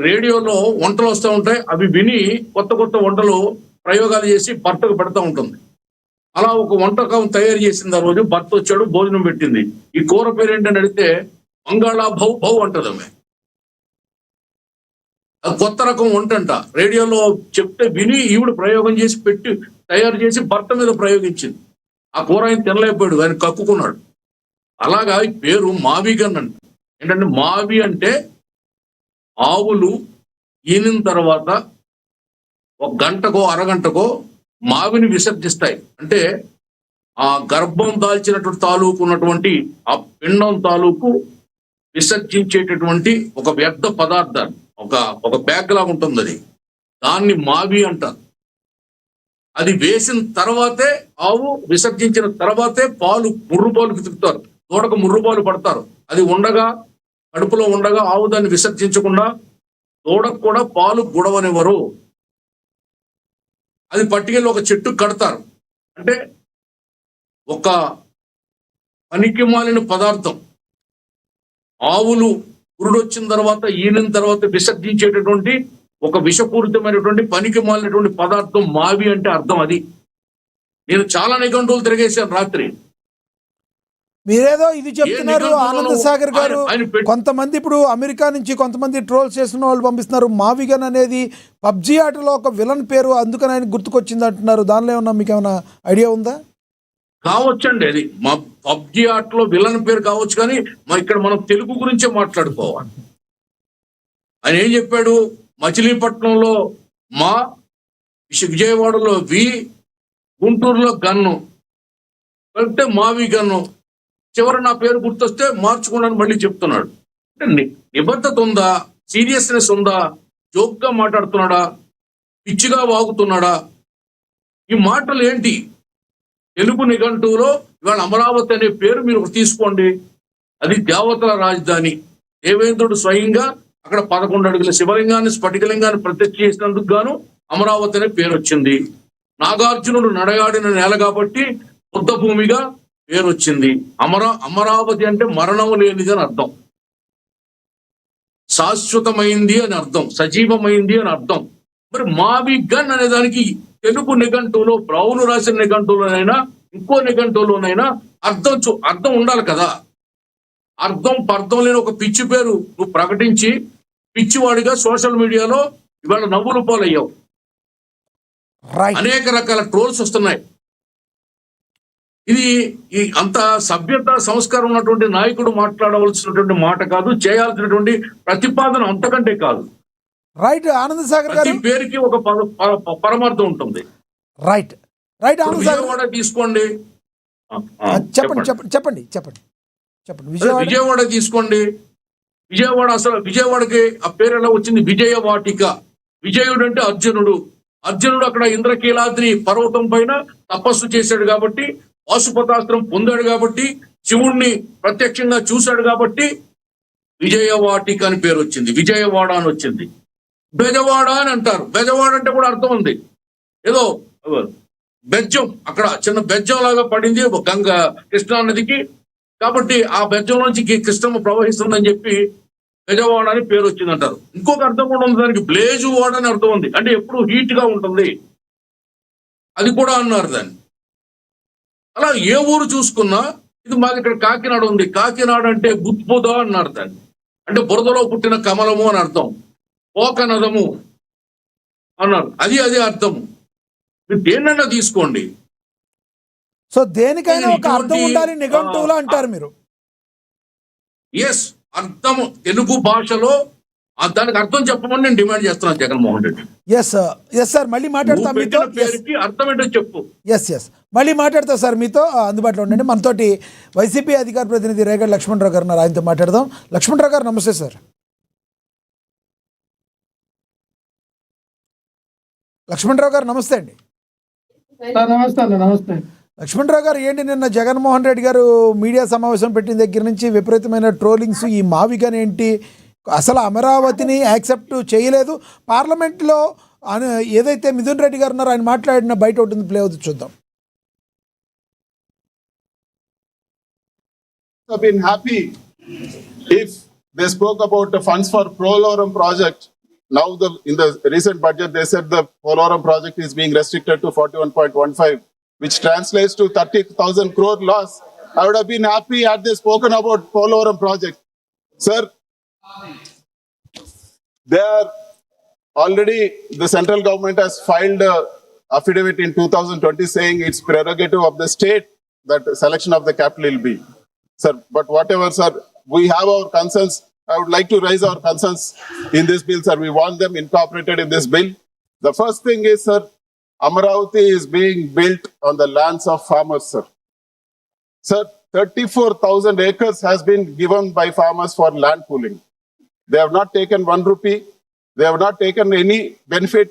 రేడియోలో వంటలు వస్తూ ఉంటాయి, అవి విని కొత్త వంటలు ప్రయోగాలు చేసి భర్తకు పెడతా ఉంటుంది. అలా ఒక వంటకం తయారు చేసింది. ఆ రోజు భర్త వచ్చాడు, భోజనం పెట్టింది. ఈ కూర పేరు ఏంటని అడిగితే బంగాళా భౌ అంటది ఆమె. అది కొత్త రకం వంట అంట. రేడియోలో చెప్తే విని ఈవిడ ప్రయోగం చేసి తయారు చేసి భర్త మీద ప్రయోగించింది. ఆ కూర ఆయన తినలేకపోయాడు, ఆయన కక్కుకున్నాడు. అలాగా ఈ పేరు మావిగన్ అంట. ఏంటంటే మావి అంటే ఆవులు ఈనిన తర్వాత ఒక గంటకో అరగంటకో మావిని విసర్జిస్తాయి. అంటే ఆ గర్భం దాల్చినటువంటి తాలూకు ఉన్నటువంటి ఆ పిండం తాలూకు విసర్జించేటటువంటి ఒక వ్యర్థ పదార్థాన్ని, ఒక బ్యాగ్ లాగా ఉంటుంది, అది దాన్ని మావి అంటారు. అది వేసిన తర్వాతే, ఆవు విసర్జించిన తర్వాతే ముర్రుపాలు పితుకుతారు, తోడకు ముర్రుపాలు పడతారు. అది కడుపులో ఉండగా ఆవు దాన్ని విసర్జించకుండా తోడకు కూడా పాలు గుడవనివ్వరు. అది పట్టుకెళ్ళి ఒక చెట్టు కడతారు. అంటే ఒక పనికి మాలిన పదార్థం, ఆవులు పురుడొచ్చిన తర్వాత, ఈనిన తర్వాత విసర్జించేటటువంటి ఒక విషపూరితమైనటువంటి పనికి మాలినటువంటి పదార్థం మావి అంటే అర్థం అది. నేను చాలా నిఘంటువులు తిరిగేశాను రాత్రి. మీరేదో ఇది చెప్తున్నారు ఆనంద్ సాగర్ గారు. ఆయన కొంతమంది ఇప్పుడు అమెరికా నుంచి కొంతమంది ట్రోల్స్ చేస్తున్న వాళ్ళు పంపిస్తున్నారు. మావిగన్ అనేది పబ్జీ ఆటలో ఒక విలన్ పేరు, అందుకని ఆయన గుర్తుకొచ్చింది అంటున్నారు. దానిలో ఏమన్నా మీకు ఏమైనా ఐడియా ఉందా? కావచ్చండి, అది మా పబ్జి ఆటలో విలన్ పేరు కావచ్చు, కానీ ఇక్కడ మనం తెలుగు గురించే మాట్లాడుకోవాలి. ఆయన ఏం చెప్పాడు? మచిలీపట్నంలో మా, విజయవాడలో వి, గుంటూరులో గన్ను అంటే మావి గన్ను, చివరి నా పేరు గుర్తొస్తే మార్చుకున్నాను మళ్ళీ చెప్తున్నాడు. అంటే నిబద్ధత ఉందా? సీరియస్నెస్ ఉందా? జోక్గా మాట్లాడుతున్నాడా? పిచ్చిగా వాగుతున్నాడా? ఈ మాటలు ఏంటి? తెలుగు నిఘంటువులో ఇవాళ అమరావతి అనే పేరు మీరు తీసుకోండి, అది దేవతల రాజధాని. దేవేంద్రుడు స్వయంగా అక్కడ 11 అడుగుల శివలింగాన్ని, స్ఫటికలింగాన్ని ప్రత్యక్ష చేసినందుకు గాను అమరావతి అనే పేరు వచ్చింది. నాగార్జునుడు నడయాడిన నేల కాబట్టి బుద్ధ భూమిగా పేరు వచ్చింది. అమరావతి అంటే మరణం లేనిది అని అర్థం, శాశ్వతమైంది అని అర్థం, సజీవమైంది అని అర్థం. మరి మావి గన్ అనే దానికి తెలుగు నిఘంటువులో, బ్రౌను రాసిన నిఘంటువులోనైనా ఇంకో నిఘంటువులోనైనా అర్థం ఉండాలి కదా. పర్థం లేని ఒక పిచ్చి పేరు నువ్వు ప్రకటించి పిచ్చివాడిగా సోషల్ మీడియాలో ఇవాళ నవ్వులు పాలయ్యావు. అనేక రకాల ట్రోల్స్ వస్తున్నాయి. ఇది అంత సభ్యత సంస్కారం ఉన్నటువంటి నాయకుడు మాట్లాడవలసినటువంటి మాట కాదు, చేయాల్సినటువంటి ప్రతిపాదన అంతకంటే కాదు. రైట్ ఆనంద్ సాగర్ గారు, పేరుకి ఒక పరమార్థం ఉంటుంది. రైట్ ఆనంద్ సాగర్ విజయవాడ తీసుకోండి, చెప్పండి. విజయవాడ తీసుకోండి. విజయవాడకి ఆ పేరు ఎలా వచ్చింది? విజయ వాటిక. విజయుడు అంటే అర్జునుడు అక్కడ ఇంద్రకీలాద్రి పర్వతం పైన తపస్సు చేశాడు కాబట్టి, పాశుపతాస్త్రం పొందాడు కాబట్టి, శివుణ్ణి ప్రత్యక్షంగా చూశాడు కాబట్టి విజయవాటిక అని పేరు వచ్చింది, విజయవాడ అని వచ్చింది. బెజవాడ అని అంటారు. బెజవాడ అంటే కూడా అర్థం ఉంది, ఏదో బెజ్జం, అక్కడ చిన్న బెజ్జం లాగా పడింది గంగా కృష్ణా నదికి, కాబట్టి ఆ బెజ్జం నుంచి కృష్ణమ్మ ప్రవహిస్తుందని చెప్పి బెజవాడ అని పేరు వచ్చింది అంటారు. ఇంకొక అర్థం కూడా ఉంది దానికి, బ్లేజు వాడ అని అర్థం ఉంది, అంటే ఎప్పుడు హీట్ గా ఉంటుంది, అది కూడా అన్నారు దాన్ని. అలా ఏ ఊరు చూసుకున్నా, ఇది మాది ఇక్కడ కాకినాడ ఉంది, కాకినాడ అంటే బుద్బుద అన్నారు దాన్ని, అంటే బురదలో పుట్టిన కమలము అని అర్థం. పోకనదము అన్నారు, అదే అర్థము. మీరు దేన్నైనా తీసుకోండి. సో దేనికైనా ఒక అర్థం ఉండాలి నిఘంటువులో అంటారు మీరు. ఎస్, అర్థము తెలుగు భాషలో దానికి అర్థం చెప్పమని నేను డిమాండ్ చేస్తున్నాను జగన్మోహన్ రెడ్డి. ఎస్ సార్, మళ్ళీ మాట్లాడతాం మీతో. పేరుకి అర్థం ఏంటో చెప్పు. ఎస్ మళ్ళీ మాట్లాడతా సార్ మీతో. అందుబాటులో ఉండండి. మనతోటి వైసీపీ అధికార ప్రతినిధి రేగడి లక్ష్మణరావు గారు ఉన్నారు, ఆయనతో మాట్లాడదాం. లక్ష్మణరావు గారు నమస్తే సార్. లక్ష్మణరావు గారు నమస్తే అండి. నమస్తే. లక్ష్మణరావు గారు, ఏంటి నిన్న జగన్మోహన్ రెడ్డి గారు మీడియా సమావేశం పెట్టిన దగ్గర నుంచి విపరీతమైన ట్రోలింగ్స్, ఈ మావిగన్ ఏంటి, అసలు అమరావతిని యాక్సెప్ట్ చేయలేదు. పార్లమెంట్లో ఏదైతే మిథున్ రెడ్డి గారు ఉన్నారో ఆయన మాట్లాడిన బయట ఉంటుంది, ప్లే అవుతుంది, చూద్దాం. Have been happy if they spoke about the funds for Prolorum project. Now in the recent budget they said the Prolorum project is being restricted to 41.15, which translates to 30,000 crore loss. I would have been happy had they spoken about Prolorum project. Sir, they are already, the central government has filed a affidavit in 2020 saying it's prerogative of the state that selection of the capital will be. Sir, but whatever, sir, we have our concerns. I would like to raise our concerns in this bill, sir. We want them incorporated in this bill. The first thing is, sir, Amaravati is being built on the lands of farmers, sir. Sir, 34,000 acres has been given by farmers for land pooling. They have not taken 1 rupee. They have not taken any benefit,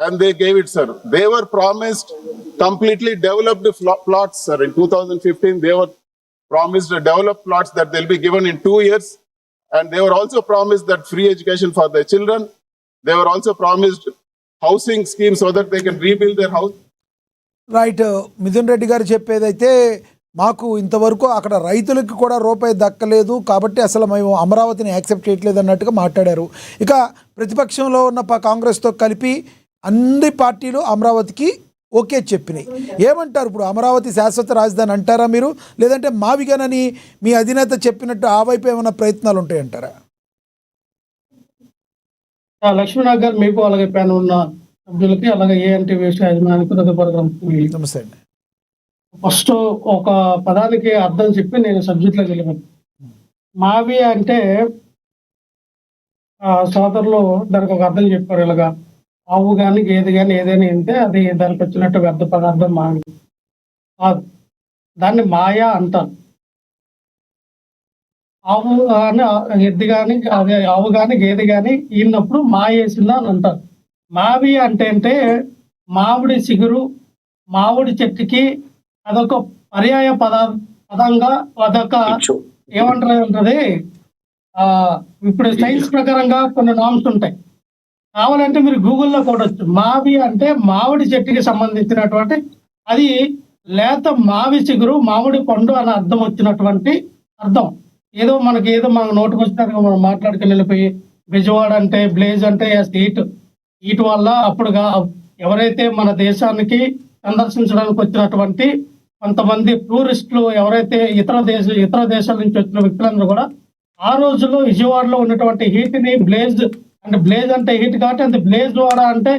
and they gave it, sir. They were promised completely developed plots, sir. In 2015, they were promised developed plots that they'll be given in 2 years. And they were also promised that free education for their children. They were also promised housing schemes so that they can rebuild their house. Right, Mithun Reddy గారు చెప్పేదైతే మాకు ఇంతవరకు అక్కడ రైతులకు కూడా రూపాయి దక్కలేదు, కాబట్టి అసలు మేము అమరావతిని యాక్సెప్ట్ చేయట్లేదు అన్నట్టుగా మాట్లాడారు. ఇక ప్రతిపక్షంలో ఉన్న కాంగ్రెస్తో కలిపి అన్ని పార్టీలు అమరావతికి ఓకే చెప్పినాయి. ఏమంటారు ఇప్పుడు? అమరావతి శాశ్వత రాజధాని అంటారా మీరు, లేదంటే మావిగానని మీ అధినేత చెప్పినట్టు ఆ వైపు ఏమైనా ప్రయత్నాలు ఉంటాయంటారా? లక్ష్మీనాథ్ గారు మీకు అలాగే పైన ఉన్న సభ్యులకి అలాగే ఏఎన్టీవీ యాజమాన్యానికి హృదయపూర్వక నమస్తే అండి. ఫస్ట్ ఒక పదానికి అర్థం చెప్పి నేను సబ్జెక్ట్లోకి వెళ్ళిపోతాను. మావి అంటే సోదరులు దానికి ఒక అర్థం చెప్పారు. ఇలాగా ఆవు కానీ గేదె కానీ ఏదైనా ఉంటే అది దానికి వచ్చినట్టు వ్యర్థ పదార్థం మావి. దాన్ని మాయా అంటారు. ఆవు కానీ ఎద్దు కానీ అదే ఆవు కానీ గేదె కానీ ఈనప్పుడు మాయ వేసిందా అని అంటారు. మావి అంటే మామిడి చిగురు, మామిడి చెట్టుకి అదొక పర్యాయ పదంగా అదొక ఏమంటారు అంటే ఇప్పుడు సైన్స్ ప్రకారంగా కొన్ని నామ్స్ ఉంటాయి. కావాలంటే మీరు గూగుల్లో కొట్టచ్చు. మావి అంటే మామిడి చెట్టుకి సంబంధించినటువంటి అది లేత మావి చిగురు మామిడి పండు అని అర్థం వచ్చినటువంటి అర్థం. ఏదో మనకు నోటుకు వచ్చినట్టుగా మనం మాట్లాడుకుని వెళ్ళిపోయి బెజవాడ అంటే బ్లేజ్ అంటే హీట్ వల్ల అప్పుడుగా ఎవరైతే మన దేశానికి సందర్శించడానికి వచ్చినటువంటి కొంతమంది టూరిస్టులు ఎవరైతే ఇతర దేశాల నుంచి వచ్చిన వ్యక్తులందరూ కూడా ఆ రోజుల్లో విజయవాడలో ఉన్నటువంటి హీట్ ని బ్లేజ్ అంటే హీట్ కాబట్టి అంత బ్లేజ్ వాడ అంటే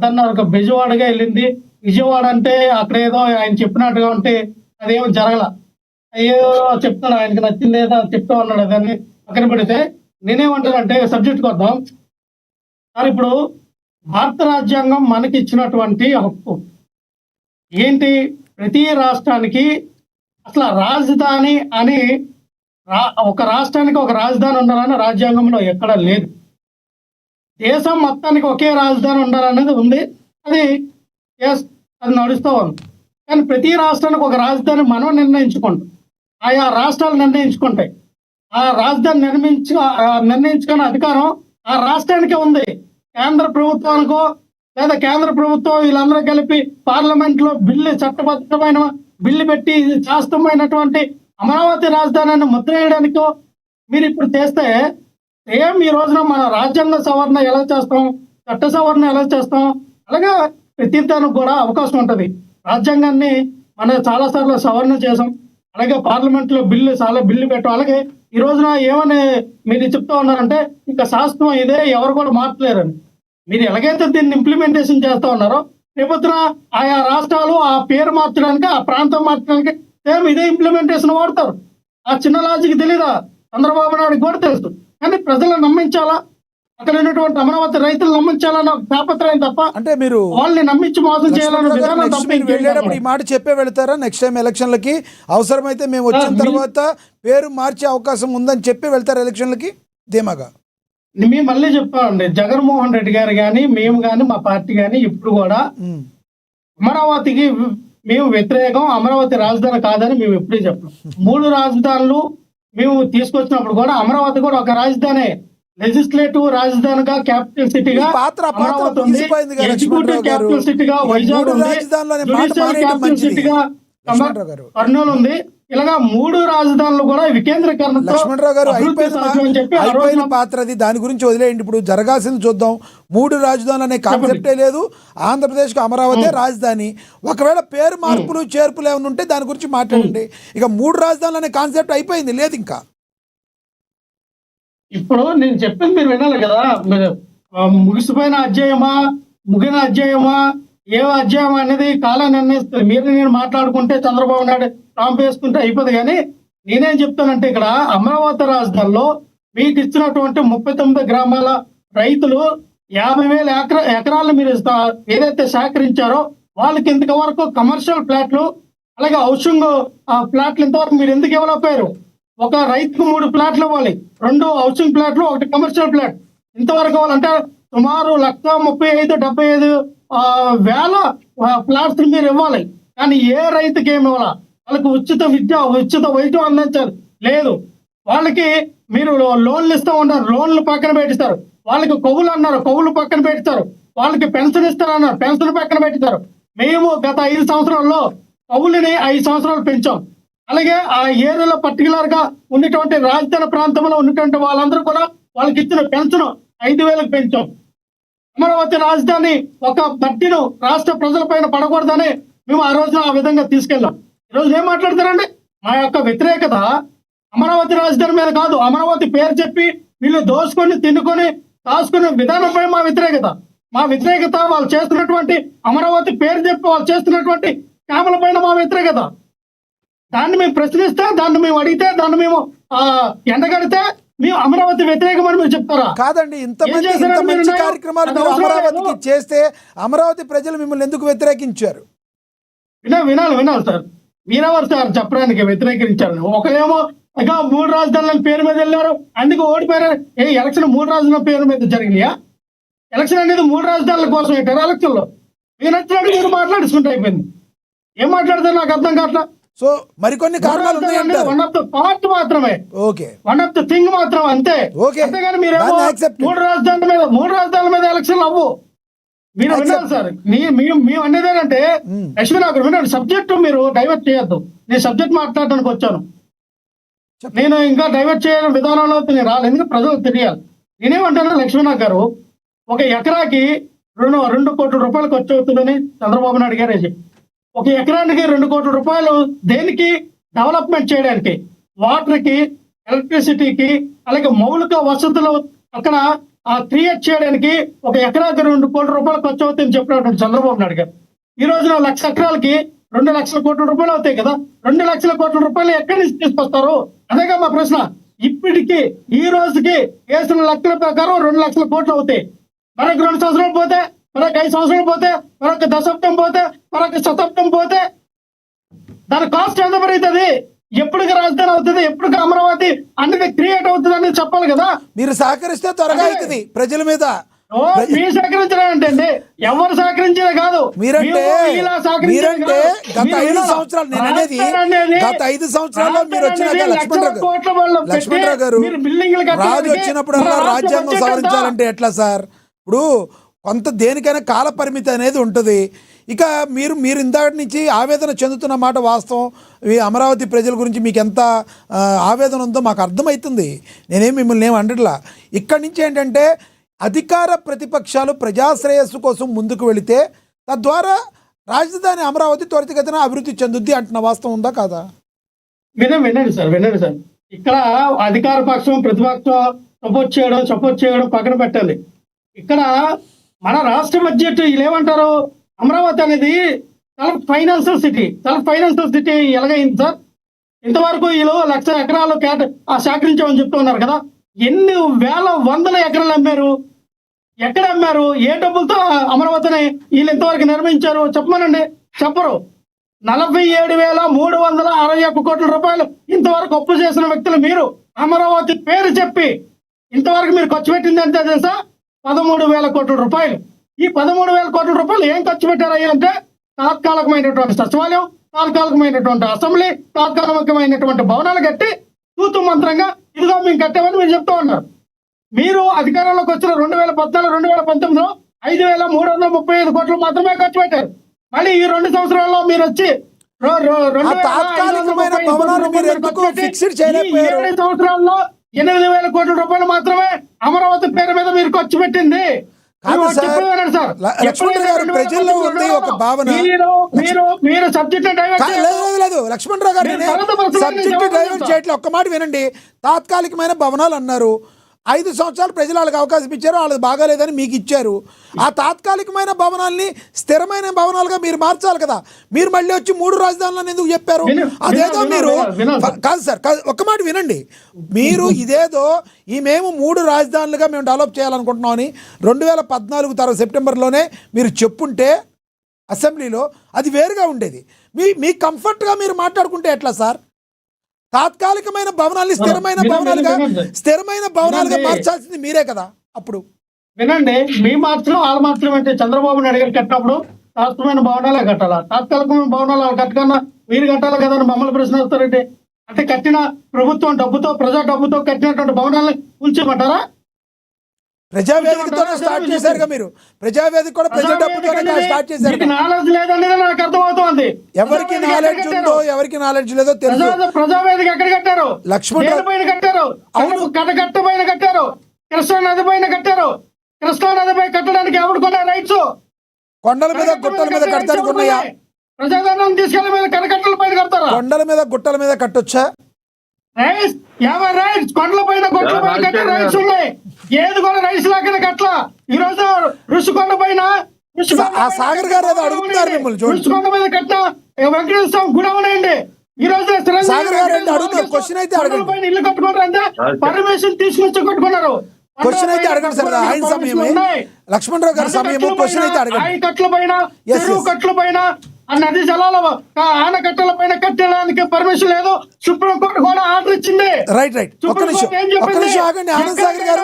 దాన్ని ఒక బెజవాడగా వెళ్ళింది. విజయవాడ అంటే అక్కడ ఏదో ఆయన చెప్పినట్టుగా ఉంటే అదేమో జరగల, ఏదో చెప్తాను ఆయనకి నచ్చింది ఏదో చెప్తా ఉన్నాడు. దాన్ని పక్కన పెడితే నేనేమంటానంటే సబ్జెక్ట్ వద్దాం సార్. ఇప్పుడు భారత రాజ్యాంగం మనకి ఇచ్చినటువంటి హక్కు ఏంటి? ప్రతి రాష్ట్రానికి అసలు రాజధాని అని ఒక రాష్ట్రానికి ఒక రాజధాని ఉండాలని రాజ్యాంగంలో ఎక్కడ లేదు. దేశం మొత్తానికి ఒకే రాజధాని ఉండాలనేది ఉంది. అది నడుస్తూ ఉంది. కానీ ప్రతి రాష్ట్రానికి ఒక రాజధాని మనం నిర్ణయించుకుంటాం. ఆయా రాష్ట్రాలు నిర్ణయించుకుంటాయి. ఆ రాజధాని నిర్ణయించుకునే అధికారం ఆ రాష్ట్రానికే ఉంది. కేంద్ర ప్రభుత్వానికో లేదా కేంద్ర ప్రభుత్వం వీళ్ళందరూ కలిపి పార్లమెంట్ లో చట్టబద్ధమైన బిల్లు పెట్టి శాస్త్రమైనటువంటి అమరావతి రాజధానిని ముద్ర వేయడానికో మీరు ఇప్పుడు చేస్తే సేమ్ ఈ రోజున మన రాజ్యాంగ సవరణ ఎలా చేస్తాం, చట్ట సవరణ ఎలా చేస్తాం, అలాగే ప్రతి దానికి కూడా అవకాశం ఉంటుంది. రాజ్యాంగాన్ని మనం చాలాసార్లు సవరణ చేసాం. అలాగే పార్లమెంట్ లో బిల్లు పెట్టాం. అలాగే ఈ రోజున ఏమని మీరు చెప్తా ఉన్నారంటే ఇంకా శాస్త్రం ఇదే, ఎవరు కూడా మార్చలేరని. మీరు ఎలాగైతే దీన్ని ఇంప్లిమెంటేషన్ చేస్తా ఉన్నారో రేపొద్దున ఆయా రాష్ట్రాలు ఆ పేరు మార్చడానికి ఆ ప్రాంతం మార్చడానికి సేమ్ ఇదే ఇంప్లిమెంటేషన్ వాడతారు. ఆ చిన్న లాజిక్ తెలీదా? చంద్రబాబు నాయుడు కూడా తెలుసు. కానీ ప్రజలను నమ్మించాలా, అక్కడ ఉన్నటువంటి అమరావతి రైతులు నమ్మించాలన్న తాపత్రయం తప్ప అంటే మీరు వాళ్ళని నమ్మించి మోసం చేయాలన్న విధానం తప్ప వెళ్ళేటప్పుడు ఈ మాట చెప్పే వెళ్తారా? నెక్స్ట్ టైం ఎలక్షన్లకి అవసరమైతే మేము వచ్చిన తర్వాత పేరు మార్చే అవకాశం ఉందని చెప్పి వెళ్తారు ఎలక్షన్లకి ధీమాగా? మేము మళ్ళీ చెప్తామండి, జగన్మోహన్ రెడ్డి గారు కానీ మేము కానీ మా పార్టీ కానీ ఇప్పుడు కూడా అమరావతికి మేము వ్యతిరేకం, అమరావతి రాజధాని కాదని మేము ఎప్పుడూ చెప్పాం. 3 రాజధానులు మేము తీసుకొచ్చినప్పుడు కూడా అమరావతి కూడా ఒక రాజధాని, లెజిస్లేటివ్ రాజధానిగా, క్యాపిటల్ సిటీగా అమరావతి ఉంది, ఎగ్జిక్యూటివ్ క్యాపిటల్ సిటీగా వైజాగ్ ఉంది, జ్యుడిషియల్ క్యాపిటల్ సిటీగా కర్నూలు ఉంది. ఇలాగా 3 రాజధానులు కూడా వికేంద్రీకరణతో లక్ష్మణరావు గారు అయిపోయిన పాత్రది, దాని గురించి వదిలేయండి. ఇప్పుడు జరగాల్సింది చూద్దాం. 3 రాజధానులు అనే కాన్సెప్టే లేదు. ఆంధ్రప్రదేశ్కి అమరావతి రాజధాని. ఒకవేళ పేరు మార్పులు చేర్పులు ఏమైనా ఉంటే దాని గురించి మాట్లాడండి. ఇక 3 రాజధానులు అనే కాన్సెప్ట్ అయిపోయింది, లేదు ఇంకా. ఇప్పుడు నేను చెప్పింది మీరు వినాలి కదా. ముగిసిపోయిన అధ్యాయమా, ముగిన అధ్యాయమా, ఏ అధ్యాయం అనేది కాలం నిర్ణయిస్తుంది. మీరు నేను మాట్లాడుకుంటే చంద్రబాబు నాయుడు టాంప్ వేసుకుంటే అయిపోదు. కానీ నేనేం చెప్తానంటే ఇక్కడ అమరావతి రాజధానిలో మీకు ఇచ్చినటువంటి 39 గ్రామాల రైతులు 50,000 ఎకరాలను మీరు ఏదైతే సేకరించారో వాళ్ళకి ఇంతవరకు కమర్షియల్ ఫ్లాట్లు అలాగే హౌసింగ్ ఫ్లాట్లు ఇంతవరకు మీరు ఎందుకు ఇవ్వలేకపోయారు? ఒక రైతుకు 3 ఫ్లాట్లు ఇవ్వాలి, 2 హౌసింగ్ ఫ్లాట్లు, 1 కమర్షియల్ ఫ్లాట్. ఇంతవరకు ఇవ్వాలంటే సుమారు 1,35,000 ఫ్లాట్స్ మీరు ఇవ్వాలి. కానీ ఏ రైతుకి ఏమి ఇవ్వాలా? వాళ్ళకి ఉచిత విద్య, ఉచిత వైద్యం అందించాలి, లేదు. వాళ్ళకి మీరు లోన్లు ఇస్తూ ఉంటారు, లోన్లు పక్కన పెట్టిస్తారు. వాళ్ళకి కొవ్వులు అన్నారు, కొవ్వులు పక్కన పెట్టిస్తారు. వాళ్ళకి పెన్షన్ ఇస్తారన్నారు, పెన్షన్ పక్కన పెట్టిస్తారు. మేము గత 5 సంవత్సరాల్లో కొవ్వులని 5 సంవత్సరాలు పెంచాం. అలాగే ఆ ఏరియాలో పర్టికులర్ గా ఉన్నటువంటి రాజధాని ప్రాంతంలో ఉన్నటువంటి వాళ్ళందరూ కూడా వాళ్ళకి ఇచ్చిన పెన్షన్ 5,000కి పెంచాం. అమరావతి రాజధాని ఒక బట్టిను రాష్ట్ర ప్రజలపైన పడకూడదని మేము ఆ రోజున ఆ విధంగా తీసుకెళ్ళాం. ఈరోజు ఏం మాట్లాడతారండి? మా యొక్క వ్యతిరేకత అమరావతి రాజధాని మీద కాదు, అమరావతి పేరు చెప్పి వీళ్ళు దోసుకొని తినుకొని దాచుకునే విధానంపై మా వ్యతిరేకత. మా వ్యతిరేకత వాళ్ళు చేస్తున్నటువంటి అమరావతి పేరు చెప్పి వాళ్ళు చేస్తున్నటువంటి కామల పైన మా వ్యతిరేకత. దాన్ని మేము ప్రశ్నిస్తే, దాన్ని మేము అడిగితే, దాన్ని మేము ఎండగడితే మేము అమరావతి వ్యతిరేకం అని మీరు చెప్తారా? కాదండి, ఇంత మంచి కార్యక్రమాలు మీరు అమరావతికి చేస్తే అమరావతి ప్రజలు మిమ్మల్ని ఎందుకు వ్యతిరేకించారు? వినాలి సార్. మీరెవరు సార్ చెప్పడానికి వ్యతిరేకించారు? ఒకరేమో ఇక 3 రాజధానుల పేరు మీద వెళ్ళారు, అందుకు ఓడిపోయారు. ఎలక్షన్ 3 రాజధానుల పేరు మీద జరిగినాయా? ఎలక్షన్ అనేది 3 రాజధానుల కోసం పెట్టారు. ఎలక్షన్ లో మీరు నచ్చినట్టు మీరు మాట్లాడుకుంటే అయిపోయింది. ఏం మాట్లాడితే నాకు అర్థం కావట్లా. సో మరికొన్ని కారణాలు ఉన్నాయంటారు. వన్ ఆఫ్ ద పార్ట్ మాత్రమే, okay, one of the thing మాత్రం, అంతే. ఓకే, అంతేగాని మీరేమో దాన్ని accept. 3 రాజధానుల మీద ఎలక్షన్ అవ్వు. మీరు వినాలి సార్. మేము అనేది ఏంటంటే లక్ష్మీ నాకు వినండి, సబ్జెక్టు మీరు డైవర్ట్ చేయొద్దు. నేను సబ్జెక్ట్ మాట్లాడడానికి వచ్చాను. నేను ఇంకా డైవర్ట్ చేయడం విధానంలో నేను రాలేదు, ఎందుకంటే ప్రజలకు తెలియాలి. నేనేమంటాను, లక్ష్మీనాథ్ గారు ఒక ఎకరాకి 2 కోట్ల రూపాయలు ఖర్చు అవుతుందని చంద్రబాబు నాయుడు గారు ఒక ఎకరానికి 2 కోట్ల రూపాయలు దేనికి? డెవలప్మెంట్ చేయడానికి, వాటర్కి, ఎలక్ట్రిసిటీకి, అలాగే మౌలిక వసతులు అక్కడ క్రియేట్ చేయడానికి ఒక ఎకరాకి 2 కోట్ల రూపాయలు ఖర్చు అవుతాయని చెప్పినటువంటి చంద్రబాబు నాయుడు గారు ఈ రోజున 1,00,000 ఎకరాలకి 2 లక్షల కోట్ల రూపాయలు అవుతాయి కదా. 2 లక్షల కోట్ల రూపాయలు ఎక్కడి నుంచి తీసుకొస్తారు? అదేగా మా ప్రశ్న. ఇప్పటికి ఈ రోజుకి వేసిన లెక్కల ప్రకారం 2 లక్షల కోట్లు అవుతాయి. మరొక 2 సంవత్సరాలు పోతే, మరొక 5 సంవత్సరాలు పోతే, మరొక దశాబ్దం పోతే, మరొక శతాబ్దం పోతే దాని కాస్ట్ ఎంత పెరుగుతుంది? ఎప్పటికి రాజధాని అవుతుంది, ఎప్పటికి అమరావతి అనేది క్రియేట్ అవుతుంది అనేది చెప్పాలి కదా. మీరు సహకరిస్తే త్వరగా అవుతుంది ప్రజల మీద. మీరు సహకరించడం ఏంటండి? ఎవరు సహకరించేది కాదు. మీరంటే గత 5 సంవత్సరాలు, నేను అనేది గత 5 సంవత్సరాల్లో మీరు వచ్చినాక లక్ష్మణరావు గారు రాజు వచ్చినప్పుడల్లా రాజ్యాంగం సవరించాలంటే ఎట్లా సార్? ఇప్పుడు కొంత దేనికైనా కాల పరిమితి అనేది ఉంటుంది. ఇక మీరు ఇందాటి నుంచి ఆవేదన చెందుతున్న మాట వాస్తవం. ఈ అమరావతి ప్రజల గురించి మీకు ఎంత ఆవేదన ఉందో మాకు అర్థమవుతుంది. నేనేం మిమ్మల్ని ఏం అనట్లా. ఇక్కడి నుంచి ఏంటంటే అధికార ప్రతిపక్షాలు ప్రజాశ్రేయస్సు కోసం ముందుకు వెళితే తద్వారా రాజధాని అమరావతి త్వరితగతిన అభివృద్ధి చెందుద్ది అంటున్న వాస్తవం ఉందా కాదా? వినండి సార్. ఇక్కడ అధికార పక్షం ప్రతిపక్షం సపోర్ట్ చేయడం పక్కన పెట్టాలి. ఇక్కడ మన రాష్ట్ర బడ్జెట్ వీళ్ళేమంటారు, అమరావతి అనేది సెల్ఫ్ ఫైనాన్షియల్ సిటీ ఎలాగైంది సార్? ఇంతవరకు వీళ్ళు 1,00,000 ఎకరాలు సేకరించామని చెప్తున్నారు కదా. ఎన్ని వేల వందల ఎకరాలు అమ్మారు? ఎక్కడ అమ్మారు? ఏ డబ్బులతో అమరావతిని వీళ్ళు ఇంతవరకు నిర్మించారు చెప్పమనండి. చెప్పరు. 47,361 కోట్ల రూపాయలు ఇంతవరకు అప్పు చేసిన వ్యక్తులు మీరు. అమరావతి పేరు చెప్పి ఇంతవరకు మీరు ఖర్చు పెట్టింది అంతే తెలుసా? 13,000 కోట్ల రూపాయలు. ఈ 13,000 కోట్ల రూపాయలు ఏం ఖర్చు పెట్టారయ్యా అంటే తాత్కాలికమైనటువంటి సచివాలయం, తాత్కాలికమైనటువంటి అసెంబ్లీ, తాత్కాలికమైనటువంటి భవనాలు కట్టి తూతు మంత్రంగా ఇదిగో మేము కట్టామని మీరు చెప్తూ ఉన్నారు. మీరు అధికారంలోకి వచ్చిన 2014-2019లో 5,335 కోట్లు మాత్రమే ఖర్చు పెట్టారు. మళ్ళీ ఈ 2 సంవత్సరాల్లో మీరు వచ్చి 7 సంవత్సరాల్లో 8,000 కోట్ల రూపాయలు మాత్రమే అమరావతి పేరు మీద మీరు ఖర్చు పెట్టింది. లక్ష్మణరావు గారు సబ్జెక్ట్ డైవర్ట్ చేయట్లేదు. ఒక్క మాట వినండి. తాత్కాలికమైన భవనాలు అన్నారు. 5 సంవత్సరాలు ప్రజలు వాళ్ళకి అవకాశం ఇచ్చారు, వాళ్ళది బాగాలేదని మీకు ఇచ్చారు. ఆ తాత్కాలికమైన భవనాల్ని స్థిరమైన భవనాలుగా మీరు మార్చాలి కదా. మీరు మళ్ళీ వచ్చి 3 రాజధానులను ఎందుకు చెప్పారు? అదేదో మీరు కాదు సార్, ఒక్క మాట వినండి. మీరు ఇదేదో మేము 3 రాజధానులుగా మేము డెవలప్ చేయాలనుకుంటున్నామని 2014 సెప్టెంబర్లోనే మీరు చెప్పుంటే అసెంబ్లీలో అది వేరుగా ఉండేది. మీ కంఫర్ట్గా మీరు మాట్లాడుకుంటే ఎట్లా సార్? తాత్కాలికమైన భవనాల్ని స్థిరమైన భవనాలుగా మార్చాల్సింది మీరే కదా. అప్పుడు వినండి, మీ మార్చడం వాళ్ళ మార్చడం అంటే చంద్రబాబు నాయుడు గారు కట్టినప్పుడు తాత్కాలికమైన భవనాలే కట్టాలా? తాత్కాలికమైన భవనాలు కట్టకన్నా మీరు కట్టాలి కదా అని మమ్మల్ని ప్రశ్న వస్తారంటే, అంటే కట్టిన ప్రభుత్వం డబ్బుతో ప్రజా డబ్బుతో కట్టినటువంటి భవనాలని కూల్చేయమంటారా? ప్రజావేదికతోనే స్టార్ట్ చేశారుగా మీరు. ప్రజావేదిక కూడా ప్రజా డబ్బుతోనే స్టార్ట్ చేశారు. నాలెడ్జ్ లేదనేది నాకు అర్థమవుతోంది. ఎవరికి నాలెడ్జ్ ఉందో ఎవరికి నాలెడ్జ్ లేదో తెలుసు. ప్రజావేదిక ఎక్కడ కట్టారు? లక్ష్మణరావు పైన కట్టారు, కట్ట పైన కట్టారు, కృష్ణా నది పైన కట్టారు. కృష్ణానదిపై కట్టడానికి ఎవరు కొనే రైట్స్? కొండల మీద గుట్టల మీద కట్టడానికి ఉన్నాయా? ప్రజాధనం తీసుకెళ్లి మీద కరకట్టల పైన కడతారా? కొండల మీద గుట్టల మీద కట్టొచ్చా? రైట్స్ 50 రైట్స్ కొండల పైన గొట్ల పైన కట్టే రైట్స్ ఉన్నాయి. ఏది కూడా రైట్స్ లాగా కట్ల. ఈ రోజు ఋషికొండ పైన ఆ సాగర్ గారు ఏదో అడుగుతున్నారు మిమ్మల్ని, చూడండి. ఋషికొండ మీద కట్ట వెంకటేశ్వర స్వామి గుడి ఉన్నాయండి. ఈ రోజు సాగర్ గారు ఏంటి అడుగుతారు? క్వశ్చన్ అయితే అడగండి. పైన ఇల్లు కట్టుకుంటారు అంటే పర్మిషన్ తీసుకొచ్చి కట్టుకున్నారు. క్వశ్చన్ అయితే అడగండి సార్. ఆయన సమయమే, లక్ష్మణరావు గారి సమయము. క్వశ్చన్ అయితే అడగండి. ఆయకట్ల పైన, చెరువు కట్ల పైన, ఆ నది జలాల ఆనకట్టల పైన కట్టడానికి పర్మిషన్ లేదు. సుప్రీంకోర్టు కూడా ఆర్డర్ ఇచ్చింది. రైట్ రైట్ ఒక్క నిమిషం ఆగండి. ఆనంద్ సాగర్ గారు,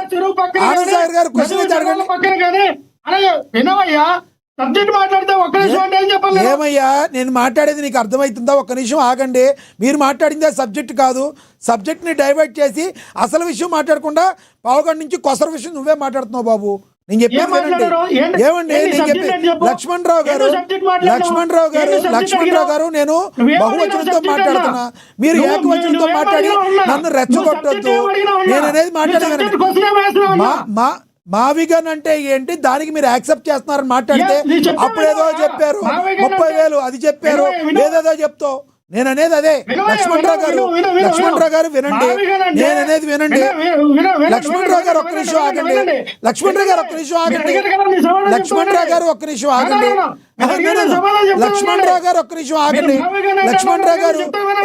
ఆనంద్ సాగర్ గారు క్వశ్చన్ అయితే అడగండి. పక్కన కానీ అలాగే వినవయ్యా, సబ్జెక్ట్ మాట్లాడితే ఒక్క నిమిషం అంటే ఏం చెప్పాలి? ఏమయ్యా, నేను మాట్లాడేది నీకు అర్థమవుతుందా? ఒక్క నిమిషం ఆగండి. మీరు మాట్లాడిందే సబ్జెక్ట్ కాదు. సబ్జెక్ట్ని డైవర్ట్ చేసి అసలు విషయం మాట్లాడకుండా పావుగంట నుంచి కొసర విషయం నువ్వే మాట్లాడుతున్నావు బాబు. నేను చెప్పేది వినండి. ఏమండి నేను చెప్పేది, లక్ష్మణరావు గారు నేను బహువచనంతో మాట్లాడుతున్నా, మీరు ఏకవచనంతో మాట్లాడి నన్ను రెచ్చగొట్టొద్దు. నేననేది మాట్లాడగలను. మావిగన్ అంటే ఏంటి, దానికి మీరు యాక్సెప్ట్ చేస్తున్నారని మాట్లాడితే అప్పుడేదో చెప్పారు 30,000 అది చెప్పారు, ఏదేదో చెప్తావు. నేను అనేది అదే. లక్ష్మణరావు గారు వినండి, నేననేది వినండి. లక్ష్మణరావు గారు ఒక్క నిమిషం ఆగండి. లక్ష్మణరావు గారు ఒక్క నిమిషం ఆగండి. లక్ష్మణరావు గారు ఒక్క నిమిషం ఆగండి. లక్ష్మణరావు గారు ఒక్క నిమిషం ఆగండి. లక్ష్మణరావు గారు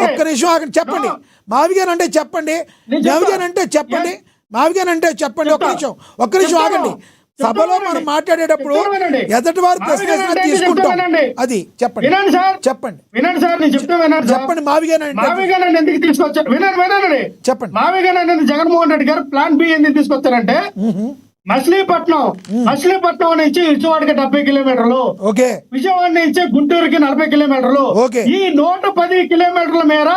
ఒక్క నిమిషం ఆగండి. చెప్పండి మావిగన్ అంటే చెప్పండి, మావిగన్ అంటే చెప్పండి, మావిగన్ అంటే చెప్పండి. ఒక్క నిమిషం ఆగండి. సభలో మనం మాట్లాడేటప్పుడు ఎదటి వారు ప్రశ్న తీసుకుంటాం. అది చెప్పండి. చెప్పండి వినండి సార్, నేను చెప్తాను. చెప్పండి మావిగన్ అంటే ఎందుకు తీసుకొచ్చారు? వినండి చెప్పండి. మావిగన్ అనేది జగన్మోహన్ రెడ్డి గారు ప్లాన్ బి ఎందుకు తీసుకొచ్చారంటే, మచిలీపట్నం నుంచి విజయవాడకి 70 కిలోమీటర్లు, ఓకే, విజయవాడ నుంచి గుంటూరుకి 40 కిలోమీటర్లు, ఓకే, ఈ 110 కిలోమీటర్ల మేర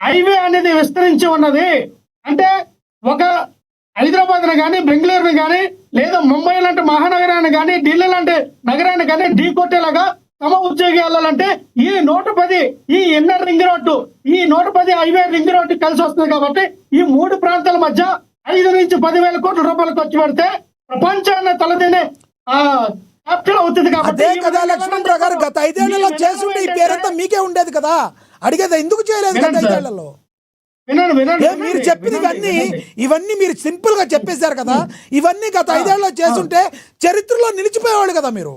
హైవే అనేది విస్తరించి ఉన్నది. అంటే ఒక హైదరాబాద్ కానీ, బెంగళూరుని కానీ, లేదా ముంబై లాంటి మహానగరాన్ని కానీ, ఢిల్లీ లాంటి నగరాన్ని కానీ ఢీ కొట్టేలాగా తమ ఉద్యోగి వెళ్ళాలంటే ఈ 110, ఈ ఇన్నర్ రింగ్ రోడ్డు, ఈ 110 హైవే రింగ్ రోడ్డు కలిసి వస్తుంది. కాబట్టి ఈ 3 ప్రాంతాల మధ్య 5 నుంచి 10,000 కోట్ల రూపాయలు ఖర్చు పెడితే ప్రపంచాన్ని తలదినే క్యాపిటల్ అవుతుంది. అదే కదా లక్ష్మణరావు గారు, గత 5 ఏళ్లలో చేసుంటే ఈ పేరంతా మీకే ఉండేది కదా. అడిగేది ఎందుకు చేయలేదు గత 5 ఏళ్లలో? మీరు చెప్పింది ఇవన్నీ మీరు సింపుల్ గా చెప్పేశారు కదా. ఇవన్నీ గత 5 ఏళ్లలో చేస్తుంటే చరిత్రలో నిలిచిపోయేవాళ్ళు కదా మీరు.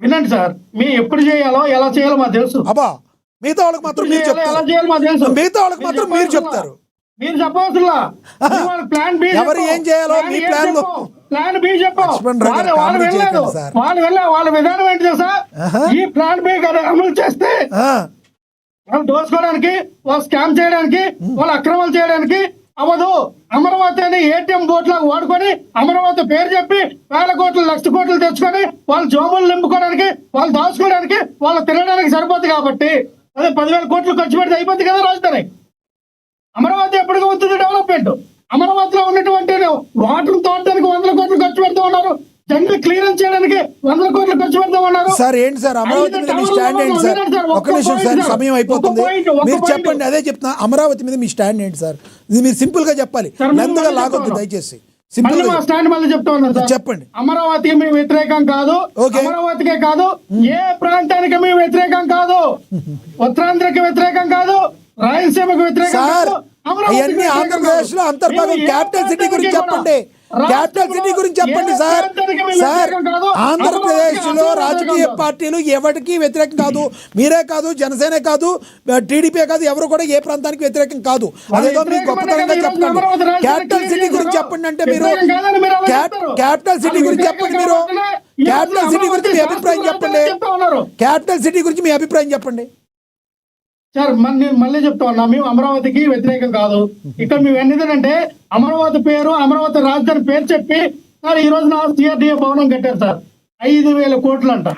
వినండి సార్, మీ ఎప్పుడు చేయాలో ఎలా చేయాలో మాకు తెలుసు. అబ్బా, మిగతా వాళ్ళకి మాత్రం మీరు చెప్తారు. మిగతా వాళ్ళకి మాత్రం మీరు చెప్తారు. మీరు చెప్పవసలా. ప్లాన్ బి ఎవరు ఏం చేయాలో మీ ప్లాన్ లో ప్లాన్ బి చెప్పారు. వాళ్ళ విధానం ఏంటి తెలుసా? ఈ ప్లాన్ బి అమలు చేస్తే వాళ్ళు దోచుకోవడానికి, వాళ్ళు స్కామ్ చేయడానికి, వాళ్ళు అక్రమాలు చేయడానికి అవ్వదు. అమరావతి అని ఏటీఎం బోట్లకు వాడుకొని అమరావతి పేరు చెప్పి 1,000 కోట్లు 1,00,000 కోట్లు తెచ్చుకొని వాళ్ళు జోబులు నింపుకోవడానికి, వాళ్ళు దాచుకోవడానికి, వాళ్ళు తినడానికి సరిపోతుంది. కాబట్టి అదే 10,000 కోట్లు ఖర్చు పెడితే అయిపోతుంది కదా రాజధాని. అమరావతి ఎప్పటికీ అవుతుంది డెవలప్మెంట్. అమరావతిలో ఉన్నటువంటి వాటర్ తోడటానికి 100 కోట్లు ఖర్చు పెడతా ఉన్నారు. జంగల్ క్లియరెన్స్ చేయడానికి 100 కోట్లు ఖర్చు పెడతా ఉన్నారు. సార్ ఏంటి సార్ అమరావతి మీద మీ స్టాండ్ ఏంటి సార్? ఒక్క నిమిషం సార్, సమయం అయిపోతుంది. మీరు చెప్పండి, అదే చెప్తున్నా. అమరావతి మీద మీ స్టాండ్ ఏంటి సార్? ఇది మీరు సింపుల్ గా చెప్పాలి, లెంత్గా లాగొద్దు దయచేసి. సింపుల్ గా స్టాండ్ మళ్ళీ చెప్తా ఉన్నారు. చెప్పండి. అమరావతికి మేము వ్యతిరేకం కాదు, అమరావతికే కాదు, ఏ ప్రాంతానికి మేము వ్యతిరేకం కాదు, ఉత్తరాంధ్రకి వ్యతిరేకం కాదు, రాయలసీమకు వ్యతిరేకం కాదు. అవన్నీ ఆంధ్రప్రదేశ్ లో అంతర్భాగం. క్యాపిటల్ సిటీ గురించి చెప్పండి. క్యాపిటల్ సిటీ గురించి చెప్పండి సార్. సార్ ఆంధ్రప్రదేశ్ లో రాజకీయ పార్టీలు ఎవరికి వ్యతిరేకం కాదు. మీరే కాదు, జనసేన కాదు, టీడీపీ కాదు, ఎవరు కూడా ఏ ప్రాంతానికి వ్యతిరేకం కాదు. అదేదో మీకు గొప్పతనంగా చెప్పండి. క్యాపిటల్ సిటీ గురించి చెప్పండి అంటే మీరు క్యాపిటల్ సిటీ గురించి చెప్పండి. మీరు క్యాపిటల్ సిటీ గురించి మీ అభిప్రాయం చెప్పండి. క్యాపిటల్ సిటీ గురించి మీ అభిప్రాయం చెప్పండి సార్. నేను మళ్ళీ చెప్తా ఉన్నా, మేము అమరావతికి వ్యతిరేకం కాదు. ఇక్కడ మేము ఏంటంటే అమరావతి పేరు, అమరావతి రాజధాని పేరు చెప్పి సార్ ఈ రోజు నా సిఆర్డీఏ భవనం కట్టారు సార్. 5,000 కోట్లు అంట.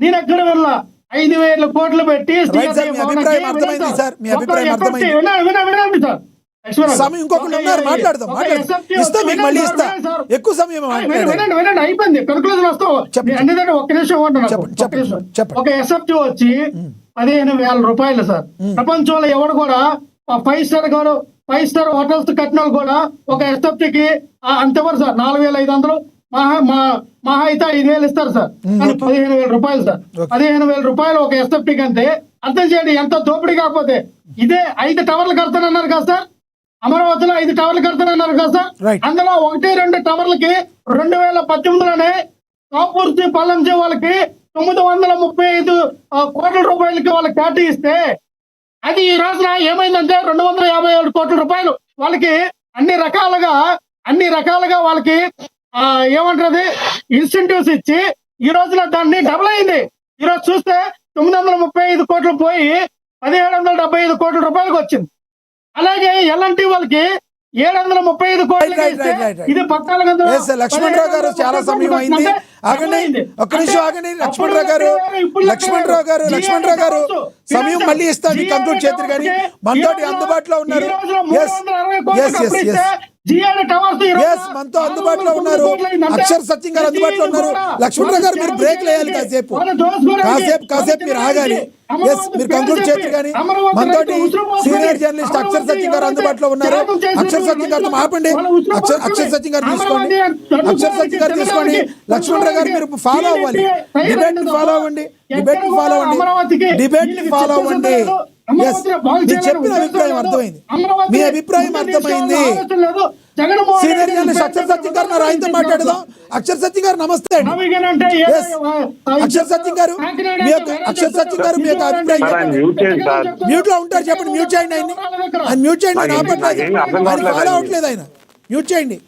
నేను ఎక్కడ వెళ్ళా 5,000 కోట్లు పెట్టి ఎక్కువ సమయం అయిపోయింది. కన్క్లూజన్ వస్తావు. ఒక్క నిమిషం. ఒక ఎస్ఎఫ్టీ వచ్చి 15,000 రూపాయలు సార్. ప్రపంచంలో ఎవరు కూడా 5 స్టార్ హోటల్స్ కట్టిన వాళ్ళు కూడా ఒక ఎస్ఎఫ్టీకి అంతవరకు సార్ 4,500 మహా అయితే 5,000 ఇస్తారు సార్, కానీ 15,000 రూపాయలు సార్. 15,000 రూపాయలు ఒక ఎస్ఎఫ్టీ కంటే అర్థం చేయండి ఎంత దోపిడీ. కాకపోతే ఇదే 5 టవర్లు కడతానన్నారు కదా సార్, అమరావతిలో 5 టవర్లు కడతానన్నారు కదా సార్. Right. అందులో 1-2 టవర్లకి 2018లోనే కాపూర్తి పల్లంజీ వాళ్ళకి 935 కోట్ల రూపాయలకి వాళ్ళకి కేటాయిస్తే అది ఈ రోజున ఏమైందంటే 257 కోట్ల రూపాయలు వాళ్ళకి అన్ని రకాలుగా వాళ్ళకి ఏమంటారు ఇన్సెంటివ్స్ ఇచ్చి ఈ రోజున దాన్ని డబుల్ అయింది. ఈ రోజు చూస్తే 935 కోట్లు పోయి 1,775 కోట్ల రూపాయలకు వచ్చింది. అలాగే ఎల్ఎన్టీ వాళ్ళకి 735 కోట్లు ఇస్తే ఇది 14 లక్ష్మణరావు గారు చాలా సమయం అయింది. ఆగండి, ఒక్క నిమిషం ఆగండి. లక్ష్మణరావు గారు సమయం మళ్ళీ ఇస్తాను, కంక్లూడ్ చేద్దరు కానీ మనతోటి అందుబాటులో ఉన్నారు. మనతో అందుబాటులో ఉన్నారు. అక్షర్ సత్యం గారు అందుబాటులో ఉన్నారు. లక్ష్మణరావు గారు మీరు బ్రేక్ వేయాలి, కాసేపు మీరు ఆగాలి. మీరు కంక్లూడ్ చేద్దరు కానీ మనతోటి సీనియర్ జర్నలిస్ట్ అక్షర్ సత్యం గారు అందుబాటులో ఉన్నారు. అక్షర్ సత్యం గారితో ఆపండి. అక్షర్ సత్యం గారు తీసుకోండి. లక్ష్మణరావు గారు మీరు ఫాలో అవ్వాలి, డిబేట్ ని ఫాలో అవ్వండి. చెప్పిన అభిప్రాయం అర్థమైంది, మీ అభిప్రాయం అర్థమైంది. సీనియర్ జర్నలిస్ట్ అక్షర్ సత్యం గారు ఆయనతో మాట్లాడదాం. అక్షర్ సత్యం గారు నమస్తే అండి. అక్షర్ సత్యం గారు మీ యొక్క అభిప్రాయం మ్యూట్ లో ఉంటారు, చెప్పండి. మ్యూట్ చేయండి ఆయన మ్యూట్ చేయండి. ఆయన ఫాలో అవట్లేదు, ఆయన మ్యూట్ చేయండి.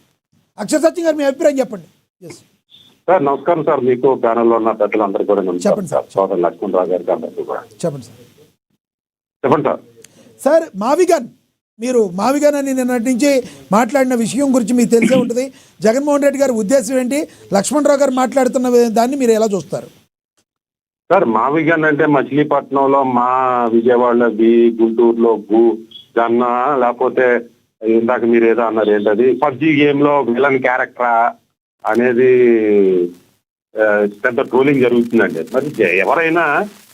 అక్షర్ సత్యం గారు మీ అభిప్రాయం చెప్పండి. సార్ నమస్కారం సార్, మీకు ప్యానల్లో ఉన్న పెద్దలందరూ కూడా చెప్పండి సార్. సోదరు లక్ష్మణరావు గారికి అందరికీ కూడా చెప్పండి సార్. చెప్పండి సార్. సార్ మీరు మావిగన్ అని నిన్నటి నుంచి మాట్లాడిన విషయం గురించి మీకు తెలిసే ఉంటుంది. జగన్మోహన్ రెడ్డి గారి ఉద్దేశం ఏంటి, లక్ష్మణరావు గారు మాట్లాడుతున్న దాన్ని మీరు ఎలా చూస్తారు? సార్ మావిగన్ అంటే మచిలీపట్నంలో మా, విజయవాడలో బి, గుంటూరులో గు, గన్న, లేకపోతే ఇందాక మీరు ఏదో అన్నారు ఏంటది పబ్జీ గేమ్ లో విలన్ క్యారెక్టరా అనేది పెద్ద ట్రోలింగ్ జరుగుతుందండి. మరి ఎవరైనా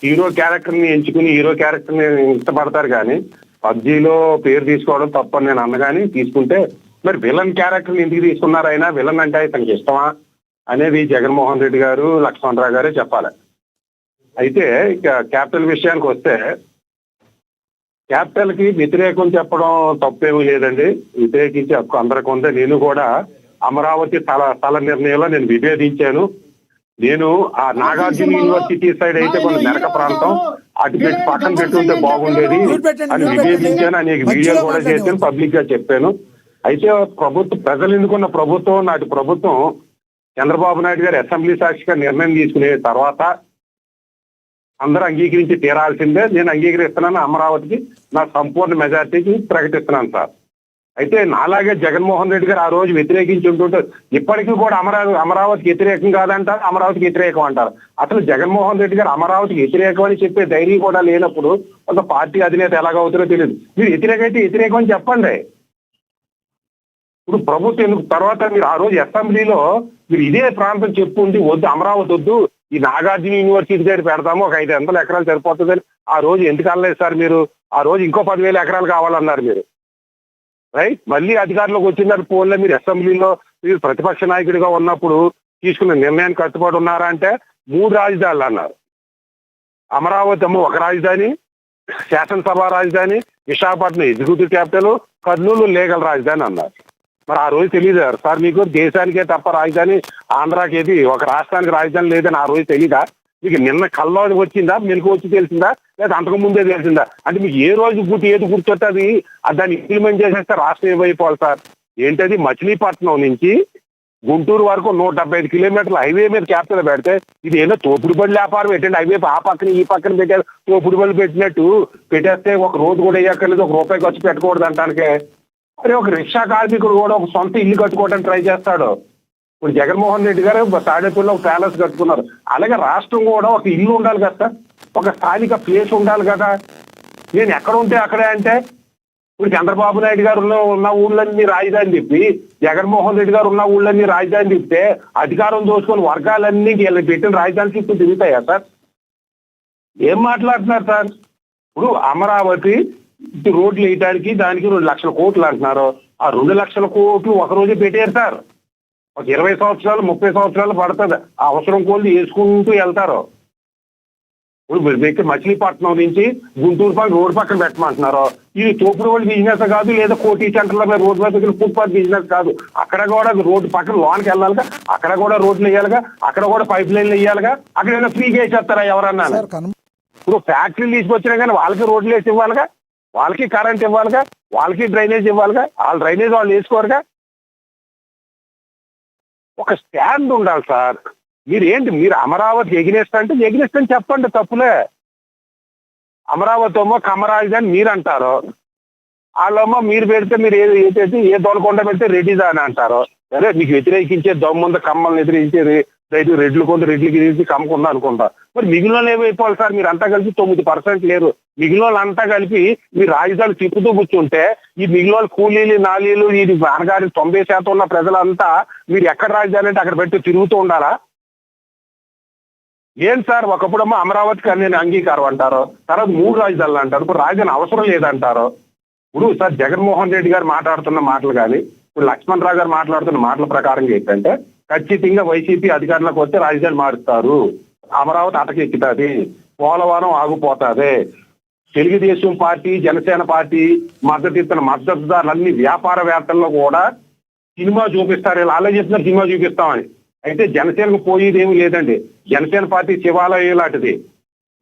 హీరో క్యారెక్టర్ ని ఎంచుకుని హీరో క్యారెక్టర్ ని ఇష్టపడతారు, కానీ పబ్జీలో పేరు తీసుకోవడం తప్పని నేను అన్నగాని తీసుకుంటే మరి విలన్ క్యారెక్టర్ ని ఎందుకు తీసుకున్నారు? అయినా విలన్ అంటే తనకి ఇష్టమా అనేది జగన్మోహన్ రెడ్డి గారు, లక్ష్మణరావు గారే చెప్పాలి. అయితే ఇక క్యాపిటల్ విషయానికి వస్తే, క్యాపిటల్ కి వ్యతిరేకం చెప్పడం తప్పేమీ లేదండి. వ్యతిరేకించే హక్కు అందరికీ ఉంది. నేను కూడా అమరావతి స్థల నిర్ణయంలో నేను విభేదించాను. నేను ఆ నాగార్జున యూనివర్సిటీ సైడ్ అయితే కొన్ని మెరక ప్రాంతం అటు పెట్టి పక్కన పెట్టుంటే బాగుండేది అని విభేదించాను. అనేక వీడియోలు కూడా చేశాను, పబ్లిక్ గా చెప్పాను. అయితే ప్రజలు ఎన్నుకున్న ప్రభుత్వం, నాటి ప్రభుత్వం చంద్రబాబు నాయుడు గారు అసెంబ్లీ సాక్షిగా నిర్ణయం తీసుకునే తర్వాత అందరూ అంగీకరించి తీరాల్సిందే. నేను అంగీకరిస్తున్నాను, అమరావతికి నా సంపూర్ణ మెజార్టీకి ప్రకటిస్తున్నాను సార్. అయితే నాలాగే జగన్మోహన్ రెడ్డి గారు ఆ రోజు వ్యతిరేకించి ఉంటుంటే ఇప్పటికీ కూడా అమరావతికి వ్యతిరేకం కాదంటారు, అమరావతికి వ్యతిరేకం అంటారు. అసలు జగన్మోహన్ రెడ్డి గారు అమరావతికి వ్యతిరేకం అని చెప్పే ధైర్యం కూడా లేనప్పుడు ఒక పార్టీ అధినేత ఎలాగవుతారో తెలియదు. మీరు వ్యతిరేకైతే వ్యతిరేకం అని చెప్పండి. ఇప్పుడు ప్రభుత్వం ఎందుకు తర్వాత మీరు ఆ రోజు అసెంబ్లీలో మీరు ఇదే ప్రాంతం చెప్పుంది, వద్దు అమరావతి వద్దు, ఈ నాగార్జున యూనివర్సిటీ దగ్గర పెడతాము, ఒక 500 ఎకరాలు సరిపోతుందని ఆ రోజు ఎందుకు అనలేదు సార్? మీరు ఆ రోజు ఇంకో 10,000 ఎకరాలు కావాలన్నారు మీరు, రైట్? మళ్ళీ అధికారంలోకి వచ్చిన పోల్లో మీరు అసెంబ్లీలో మీరు ప్రతిపక్ష నాయకుడిగా ఉన్నప్పుడు తీసుకున్న నిర్ణయానికి కట్టుబడి ఉన్నారా అంటే 3 రాజధానులు అన్నారు. అమరావతి ఒక రాజధాని, శాసనసభ రాజధాని, Visakhapatnam executive capital, Kurnool legal రాజధాని అన్నారు. మరి ఆ రోజు తెలియదు సార్ మీకు? దేశానికే తప్ప రాజధాని ఆంధ్రాకి ఏది, ఒక రాష్ట్రానికి రాజధాని లేదని ఆ రోజు తెలీదా మీకు? నిన్న కల్లో వచ్చిందా, మెలకు వచ్చి తెలిసిందా, లేదా అంతకు ముందే తెలిసిందా? అంటే మీకు ఏ రోజు ఏది గుర్తొస్తే అది దాన్ని ఇంప్లిమెంట్ చేసేస్తే రాష్ట్రం ఏమైపోవాలి సార్? ఏంటది మచిలీపట్నం నుంచి గుంటూరు వరకు 175 కిలోమీటర్ల హైవే మీద క్యాపిటల్ పెడితే ఇది ఏదో తోపుడు బళ్ళు వ్యాపారం పెట్టండి. హైవే ఆ పక్కన ఈ పక్కన పెట్టారు, తోపుడు బళ్ళు పెట్టినట్టు పెట్టేస్తే ఒక రోజు కూడా వేయక్కర్లేదు, ఒక రూపాయి ఖర్చు పెట్టకూడదు అంటానికే. మరి ఒక రిక్షా కార్మికుడు కూడా ఒక సొంత ఇల్లు కట్టుకోవడానికి ట్రై చేస్తాడు. ఇప్పుడు జగన్మోహన్ రెడ్డి గారు తాడేపల్లిలో ఒక ప్యాలెస్ కట్టుకున్నారు. అలాగే రాష్ట్రం కూడా ఒక ఇల్లు ఉండాలి కదా సార్, ఒక స్థానిక ప్లేస్ ఉండాలి కదా. నేను ఎక్కడ ఉంటే అక్కడే అంటే ఇప్పుడు చంద్రబాబు నాయుడు గారు ఉన్న ఊళ్ళన్నీ రాజధాని తిప్పి, జగన్మోహన్ రెడ్డి గారు ఉన్న ఊళ్ళన్నీ రాజధాని తిప్పితే అధికారం దోచుకొని వర్గాలన్నీ వీళ్ళని పెట్టిన రాజధాని చుట్టూ తిరుగుతాయా సార్? ఏం మాట్లాడుతున్నారు సార్? ఇప్పుడు అమరావతి రోడ్లు వేయడానికి దానికి 2 లక్షల కోట్లు అంటున్నారు. ఆ 2 లక్షల కోట్లు ఒక రోజే పెట్టారు సార్. ఒక 20 సంవత్సరాలు 30 సంవత్సరాలు పడుతుంది. ఆ అవసరం కొద్ది వేసుకుంటూ వెళ్తారు. ఇప్పుడు వ్యక్తి మచిలీపట్నం నుంచి గుంటూరు పక్కన రోడ్డు పక్కన పెట్టమంటున్నారు. ఇది తోపుడు వాళ్ళు బిజినెస్ కాదు, లేదా కోటి సెంటర్ల మీద రోడ్డు మీద ఫుట్పాత్ బిజినెస్ కాదు. అక్కడ కూడా రోడ్డు పక్కన లోనికి వెళ్ళాలిగా, అక్కడ కూడా రోడ్లు వేయాలిగా, అక్కడ కూడా పైప్ లైన్లు వేయాలిగా. అక్కడ ఏమైనా ఫ్రీగా వేసేస్తారా ఎవరన్నా? ఇప్పుడు ఫ్యాక్టరీలు తీసుకొచ్చినా కానీ వాళ్ళకి రోడ్లు వేసి ఇవ్వాలిగా, వాళ్ళకి కరెంట్ ఇవ్వాలిగా, వాళ్ళకి డ్రైనేజ్ ఇవ్వాలిగా. వాళ్ళ డ్రైనేజ్ వాళ్ళు వేసుకోరుగా. ఒక స్టాండ్ ఉండాలి సార్. మీరు అమరావతి ఎగినేస్తా అంటే ఎగినేస్తా అని చెప్పండి, తప్పులే. అమరావతి ఏమో కమరాజు మీరు అంటారు, వాళ్ళేమో మీరు పెడితే మీరు ఏ దొలకొండ పెడితే రెడ్డిదా అని అంటారు. సరే, మీకు వ్యతిరేకించే దమ్ముంద కమ్మల్ని ఎదిరించేది రెడ్లు కొంత రెడ్లు గిరించి కమ్మకుండా అనుకుంటా. మరి మిగిలిన ఏమైపోవాలి సార్? మీరు అంతా కలిపి 9% లేరు. మిగిలిన అంతా కలిపి మీరు రాజధాని తిప్పుతూ కూర్చుంటే ఈ మిగిలిన కూలీలు నాలీలు ఇది అనగారి 90% ఉన్న ప్రజలంతా మీరు ఎక్కడ రాజధాని అంటే అక్కడ పెట్టి తిరుగుతూ ఉండాలా? ఏం సార్, ఒకప్పుడేమో అమరావతికి అన్ని అంగీకారం అంటారు, తర్వాత 3 రాజధానులు అంటారు, ఇప్పుడు రాజధాని అవసరం లేదంటారు. ఇప్పుడు సార్ జగన్మోహన్ రెడ్డి గారు మాట్లాడుతున్న మాటలు కానీ ఇప్పుడు లక్ష్మణ్ రావు గారు మాట్లాడుతున్న మాటల ప్రకారం ఏంటంటే ఖచ్చితంగా వైసీపీ అధికారంలోకి వస్తే రాజధాని మారుస్తారు, అమరావతి అటకెక్కుతుంది, పోలవరం ఆగిపోతుంది. తెలుగుదేశం పార్టీ, జనసేన పార్టీ మద్దతు మద్దతుదారులన్నీ వ్యాపారవేత్తల్లో కూడా సినిమా చూపిస్తారు. అలా చెప్తున్నారు సినిమా చూపిస్తామని. అయితే జనసేనకు పోయేదేమీ లేదండి. జనసేన పార్టీ శివాలయం లాంటిది.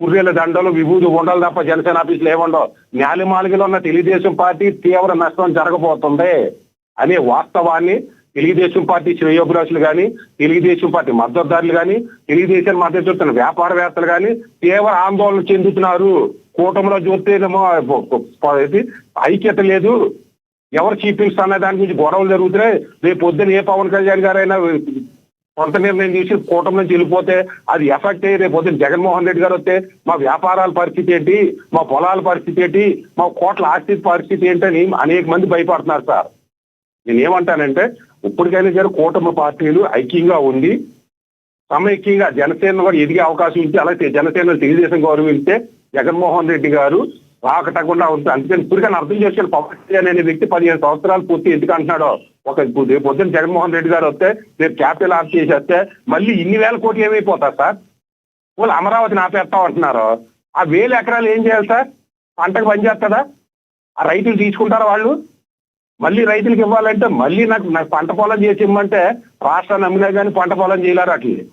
కుర్రేల దండలు విభూతి ఉండలు తప్ప జనసేన ఆఫీసులు ఏముండవు. న్యాయమాలికలో ఉన్న తెలుగుదేశం పార్టీ తీవ్ర నష్టం జరగబోతుంది అనే వాస్తవాన్ని తెలుగుదేశం పార్టీ శ్రేయోభిలాషులు కానీ, తెలుగుదేశం పార్టీ మద్దతుదారులు కానీ, తెలుగుదేశం మద్దతు చూస్తున్న వ్యాపారవేత్తలు కానీ తీవ్ర ఆందోళన చెందుతున్నారు. కూటమిలో చూస్తేనేమో ఐక్యత లేదు, ఎవరు చీఫ్ మినిస్టర్ అనే దాని గురించి గొడవలు జరుగుతున్నాయి. రేపు పొద్దున ఏ పవన్ కళ్యాణ్ గారైనా కొంత నిర్ణయం తీసి కూటమి నుంచి వెళ్ళిపోతే అది ఎఫెక్ట్ అయ్యి రేపు పొద్దున జగన్మోహన్ రెడ్డి గారు వస్తే మా వ్యాపారాల పరిస్థితి ఏంటి, మా పొలాల పరిస్థితి ఏంటి, మా కోట్ల ఆస్తి పరిస్థితి ఏంటని అనేక మంది భయపడుతున్నారు సార్. నేను ఏమంటానంటే ఇప్పటికైనా సరే కూటమి పార్టీలు ఐక్యంగా ఉండి సమైక్యంగా జనసేన కూడా ఎదిగే అవకాశం ఇచ్చి, అలాగే జనసేన తెలుగుదేశం గౌరవిస్తే జగన్మోహన్ రెడ్డి గారు రాకటకుండా ఉంటుంది. అందుకని ఇప్పటికైనా అర్థం చేసుకుని పవన్ కళ్యాణ్ అనే వ్యక్తి 15 సంవత్సరాలు పూర్తి ఎందుకు అంటున్నాడో. రేపు పొద్దున జగన్మోహన్ రెడ్డి గారు వస్తే, రేపు క్యాపిటల్ ఆఫ్ చేసేస్తే మళ్ళీ ఇన్ని వేల కోట్లు ఏమైపోతారు సార్? వాళ్ళు అమరావతిని ఆపేస్తాం అంటున్నారు. ఆ 1000 ఎకరాలు ఏం చేయాలి సార్? పంటకు పనిచేస్తుందా? ఆ రైతులు తీసుకుంటారా వాళ్ళు? మళ్ళీ రైతులకు ఇవ్వాలంటే మళ్ళీ నాకు పంట పొలం చేసి ఇవ్వమంటే రాష్ట్రాన్ని అమ్మినా కానీ పంట పొలం చేయలేరు. అట్లే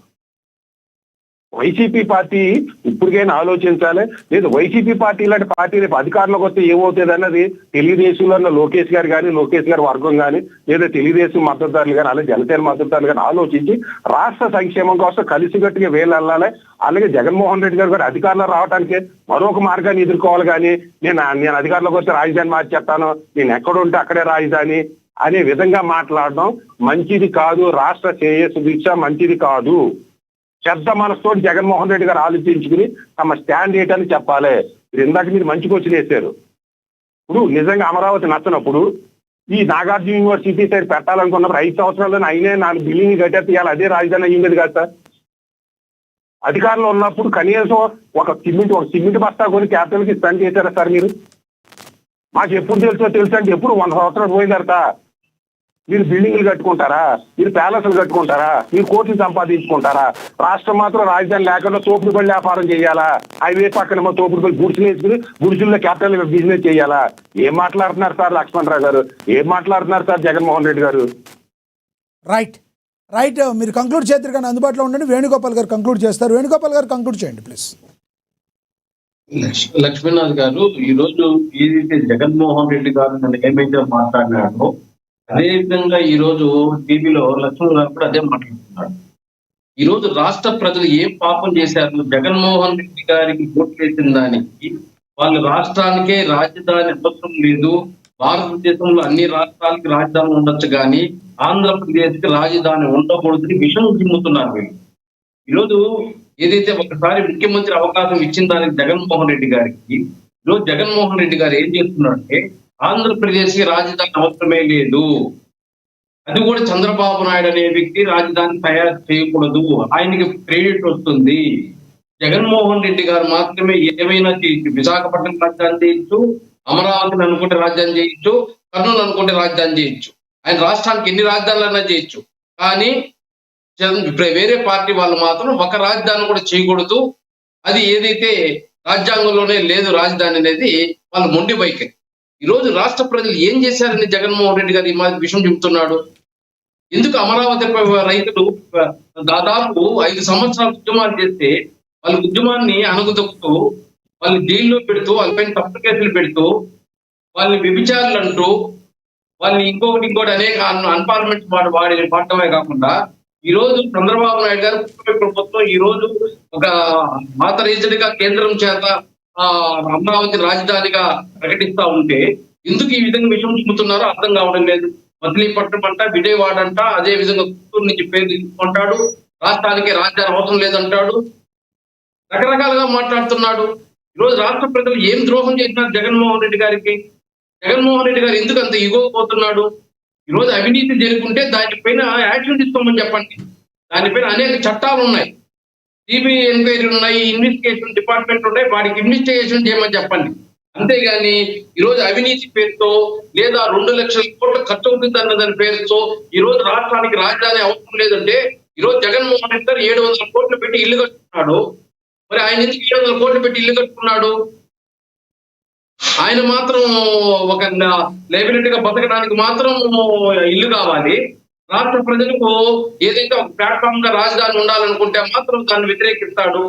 వైసీపీ పార్టీ ఇప్పటికైనా ఆలోచించాలి. లేదు వైసీపీ పార్టీ లాంటి పార్టీ రేపు అధికారంలోకి వస్తే ఏమవుతుంది అన్నది తెలుగుదేశంలో ఉన్న లోకేష్ గారు కానీ, లోకేష్ గారి వర్గం కానీ, లేదా తెలుగుదేశం మద్దతుదారులు కానీ, అలాగే జనసేన మద్దతుదారులు కానీ ఆలోచించి రాష్ట్ర సంక్షేమం కోసం కలిసికట్టుగా వెళ్ళాలి. అలాగే జగన్మోహన్ రెడ్డి గారు కూడా అధికారంలో రావడానికి మరొక మార్గాన్ని ఎదుర్కోవాలి. కానీ నేను అధికారంలోకి వస్తే రాజధాని మార్చేస్తాను, నేను ఎక్కడుంటే అక్కడే రాజధాని అనే విధంగా మాట్లాడడం మంచిది కాదు. రాష్ట్ర శ్రేయస్సు దీక్ష మంచిది కాదు. పెద్ద మనసుతో జగన్మోహన్ రెడ్డి గారు ఆలోచించుకుని తమ స్టాండ్ ఏంటని చెప్పాలి. ఇందాక మీరు మంచి క్వశ్చన్ వేశారు. ఇప్పుడు నిజంగా అమరావతి నచ్చినప్పుడు ఈ నాగార్జున యూనివర్సిటీ సైడ్ పెట్టాలనుకున్నప్పుడు 5 సంవత్సరాల్లోనే అయినా 4 బిల్డింగ్ కట్టేయాలి, అదే రాజధాని అయ్యింది కాదు సార్. అధికారంలో ఉన్నప్పుడు కనీసం ఒక సిమెంట్ బస్తా కొని క్యాపిటల్కి స్పెండ్ చేశారా సార్ మీరు? మాకు ఎప్పుడు తెలుసు అంటే ఎప్పుడు 100 సంవత్సరాలు పోయిన తర్వాత మీరు బిల్డింగ్లు కట్టుకుంటారా, మీరు ప్యాలెస్లు కట్టుకుంటారా, మీరు కోట్లు సంపాదించుకుంటారా? రాష్ట్రం మాత్రం రాజధాని లేకుండా తోపుడు బళ్ళి వ్యాపారం చేయాలా? హైవే పక్కన తోపుడు బళ్ళి గుడిసెలు వేసుకుని గుడిసెల్లో క్యాపిటల్ బిజినెస్ చేయాలా? ఏం మాట్లాడుతున్నారు సార్ లక్ష్మణ్ రావు గారు? ఏం మాట్లాడుతున్నారు సార్ జగన్మోహన్ రెడ్డి గారు? రైట్. మీరు కంక్లూడ్ చేద్దరు కానీ అందుబాటులో ఉండండి. వేణుగోపాల్ గారు కంక్లూడ్ చేస్తారు. వేణుగోపాల్ గారు కంక్లూడ్ చేయండి ప్లీజ్. లక్ష్మీనాథ్ గారు, ఈ రోజు ఏదైతే జగన్మోహన్ రెడ్డి గారు నన్ను ఏమైతే మాట్లాడినాడో అదే విధంగా ఈ రోజు టీవీలో లక్ష్మణ్ గారు కూడా అదే మాట్లాడుతున్నాడు. ఈ రోజు రాష్ట్ర ప్రజలు ఏం పాపం చేశారు? జగన్మోహన్ రెడ్డి గారికి ఓటు వేసిన దానికి వాళ్ళు రాష్ట్రానికే రాజధాని అవసరం లేదు, భారతదేశంలో అన్ని రాష్ట్రాలకి రాజధాని ఉండొచ్చు కానీ ఆంధ్రప్రదేశ్ కి రాజధాని ఉండకూడదని విషయం చిమ్ముతున్నారు వీళ్ళు. ఈరోజు ఏదైతే ఒకసారి ముఖ్యమంత్రి అవకాశం ఇచ్చిన దానికి జగన్మోహన్ రెడ్డి గారికి, ఈరోజు జగన్మోహన్ రెడ్డి గారు ఏం చేస్తున్నారంటే ఆంధ్రప్రదేశ్ కి రాజధాని అవసరమే లేదు, అది కూడా చంద్రబాబు నాయుడు అనే వ్యక్తి రాజధాని తయారు చేయకూడదు, ఆయనకి క్రెడిట్ వస్తుంది, జగన్మోహన్ రెడ్డి గారు మాత్రమే ఏమైనా చేయొచ్చు, విశాఖపట్నం రాజధాని చేయొచ్చు, అమరావతిని అనుకుంటే రాజధాని చేయొచ్చు, కర్నూలు అనుకుంటే రాజధాని చేయొచ్చు, ఆయన రాష్ట్రానికి ఎన్ని రాజధానులన్నా చేయొచ్చు, కానీ వేరే పార్టీ వాళ్ళు మాత్రం ఒక రాజధాని కూడా చేయకూడదు, అది ఏదైతే రాజ్యాంగంలోనే లేదు రాజధాని అనేది వాళ్ళు మొండి వైఖరి. ఈరోజు రాష్ట్ర ప్రజలు ఏం చేశారని జగన్మోహన్ రెడ్డి గారు ఈ విషయం చెబుతున్నాడు. ఎందుకు అమరావతి రైతులు దాదాపు 5 సంవత్సరాలు ఉద్యమాలు చేస్తే వాళ్ళ ఉద్యమాన్ని అణగదొక్కుతూ, వాళ్ళని జైల్లో పెడుతూ, వాళ్ళపైన తప్పుడు కేసులు పెడుతూ, వాళ్ళని వ్యభిచారులు అంటూ, వాళ్ళని ఇంకోటి అనేక అన్పార్లమెంట్ వాడటమే కాకుండా ఈ రోజు చంద్రబాబు నాయుడు గారు ప్రభుత్వం ఈ రోజు ఒక ఆథరైజ్డ్ గా కేంద్రం చేత అమరావతి రాజధానిగా ప్రకటిస్తా ఉంటే ఎందుకు ఈ విధంగా విషయం చెబుతున్నారో అర్థం కావడం లేదు. మచిలీపట్నం అంట, విజయవాడ అంట, అదే విధంగా పుత్తూరు నుంచి పేరు తీసుకుంటాడు, రాష్ట్రానికి రాజధాని అవసరం లేదంటాడు, రకరకాలుగా మాట్లాడుతున్నాడు. ఈరోజు రాష్ట్ర ప్రజలు ఏం ద్రోహం చేసినారు జగన్మోహన్ రెడ్డి గారికి? జగన్మోహన్ రెడ్డి గారు ఎందుకు అంత ఇగో పోతున్నాడు? ఈరోజు అవినీతి జరుగుతుంటే దానిపైన యాక్షన్ తీసుకోమని చెప్పండి. దానిపైన అనేక చట్టాలు ఉన్నాయి, సిబిఐ ఎంక్వైరీ ఉన్నాయి, ఇన్వెస్టిగేషన్ డిపార్ట్మెంట్ ఉన్నాయి, వాటికి ఇన్వెస్టిగేషన్ చేయమని చెప్పండి. అంతేగాని ఈరోజు అవినీతి పేరుతో లేదా 2 లక్షల కోట్ల ఖర్చు అవుతుంది అన్న దాని పేరుతో ఈ రోజు రాష్ట్రానికి రాజధాని అవసరం లేదంటే ఈరోజు జగన్మోహన్ రెడ్డి గారు 700 కోట్లు పెట్టి ఇల్లు కట్టుకున్నాడు. మరి ఆయన ఎందుకు 700 కోట్లు పెట్టి ఇల్లు కట్టుకున్నాడు? ఆయన మాత్రం ఒక లైబిలిటీగా బతకడానికి మాత్రం ఇల్లు కావాలి. రాష్ట్ర ప్రజలకు ఏదైతే ఒక ప్లాట్ఫామ్ గా రాజధాని ఉండాలనుకుంటే మాత్రం దాన్ని వ్యతిరేకిస్తాడు.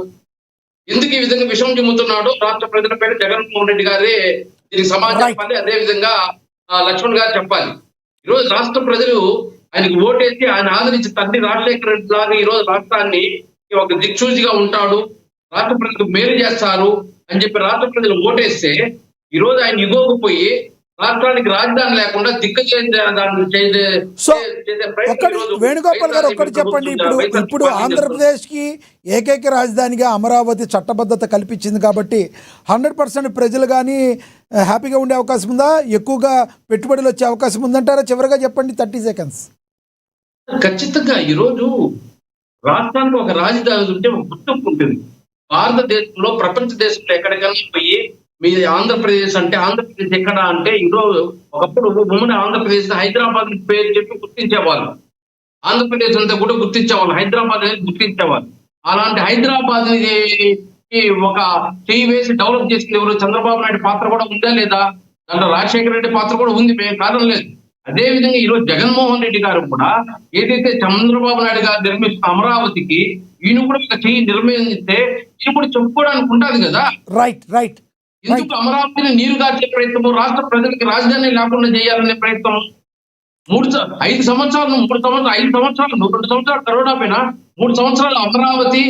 ఎందుకు ఈ విధంగా విషం చిమ్ముతున్నాడో రాష్ట్ర ప్రజలపై జగన్మోహన్ రెడ్డి గారే దీనికి సమాధానం చెప్పాలి. అదే విధంగా లక్ష్మణ్ గారు చెప్పాలి. ఈరోజు రాష్ట్ర ప్రజలు ఆయనకు ఓటేసి ఆయన ఆదరించి తండ్రి రాజశేఖర రెడ్డి లాగా ఈ రోజు రాష్ట్రాన్ని ఒక దిక్సూచిగా ఉంటాడు, రాష్ట్ర ప్రజలకు మేలు చేస్తారు అని చెప్పి రాష్ట్ర ప్రజలు ఓటేస్తే ఈ రోజు ఆయన ఇగోకపోయి రాష్ట్రానికి రాజధాని లేకుండా వేణుగోపాల్ గారు ఒక్కటి చెప్పండి. ఇప్పుడు ఆంధ్రప్రదేశ్ కి ఏకైక రాజధానిగా అమరావతి చట్టబద్ధత కల్పించింది కాబట్టి 100% ప్రజలు కానీ హ్యాపీగా ఉండే అవకాశం ఉందా? ఎక్కువగా పెట్టుబడులు వచ్చే అవకాశం ఉందంటారా? చివరిగా చెప్పండి, 30 seconds. ఖచ్చితంగా ఈరోజు రాష్ట్రానికి ఒక రాజధాని ఉంటే ఒక గుర్తింపు ఉంటుంది. భారతదేశంలో ప్రపంచ దేశంలో ఎక్కడికైనా పోయి మీ ఆంధ్రప్రదేశ్ అంటే ఆంధ్రప్రదేశ్ ఎక్కడ అంటే ఈరోజు ఒకప్పుడు ఉమ్మడి ఆంధ్రప్రదేశ్ హైదరాబాద్ పేరు చెప్పి గుర్తించేవాళ్ళు, ఆంధ్రప్రదేశ్ అంతా కూడా గుర్తించేవాళ్ళు, హైదరాబాద్ అనేది గుర్తించేవాళ్ళు. అలాంటి హైదరాబాద్ ఒక చెయ్యి వేసి డెవలప్ చేసింది ఎవరు? చంద్రబాబు నాయుడు పాత్ర కూడా ఉందా లేదా? దాంట్లో రాజశేఖర రెడ్డి పాత్ర కూడా ఉంది, మేము కారణం లేదు. అదే విధంగా ఈరోజు జగన్మోహన్ రెడ్డి గారు కూడా ఏదైతే చంద్రబాబు నాయుడు గారు నిర్మిస్తున్న అమరావతికి ఈయన కూడా ఒక చెయ్యి నిర్మిస్తే ఈయన కూడా చెప్పుకోవడానికి ఉంటుంది కదా. రైట్. ఎందుకు అమరావతిని నీరు గార్చే ప్రయత్నము, రాష్ట్ర ప్రజలకి రాజధాని లేకుండా చేయాలనే ప్రయత్నం? 5 సంవత్సరాలు 5 సంవత్సరాలు 2 సంవత్సరాలు కరోనా పైన 3 సంవత్సరాలు అమరావతి,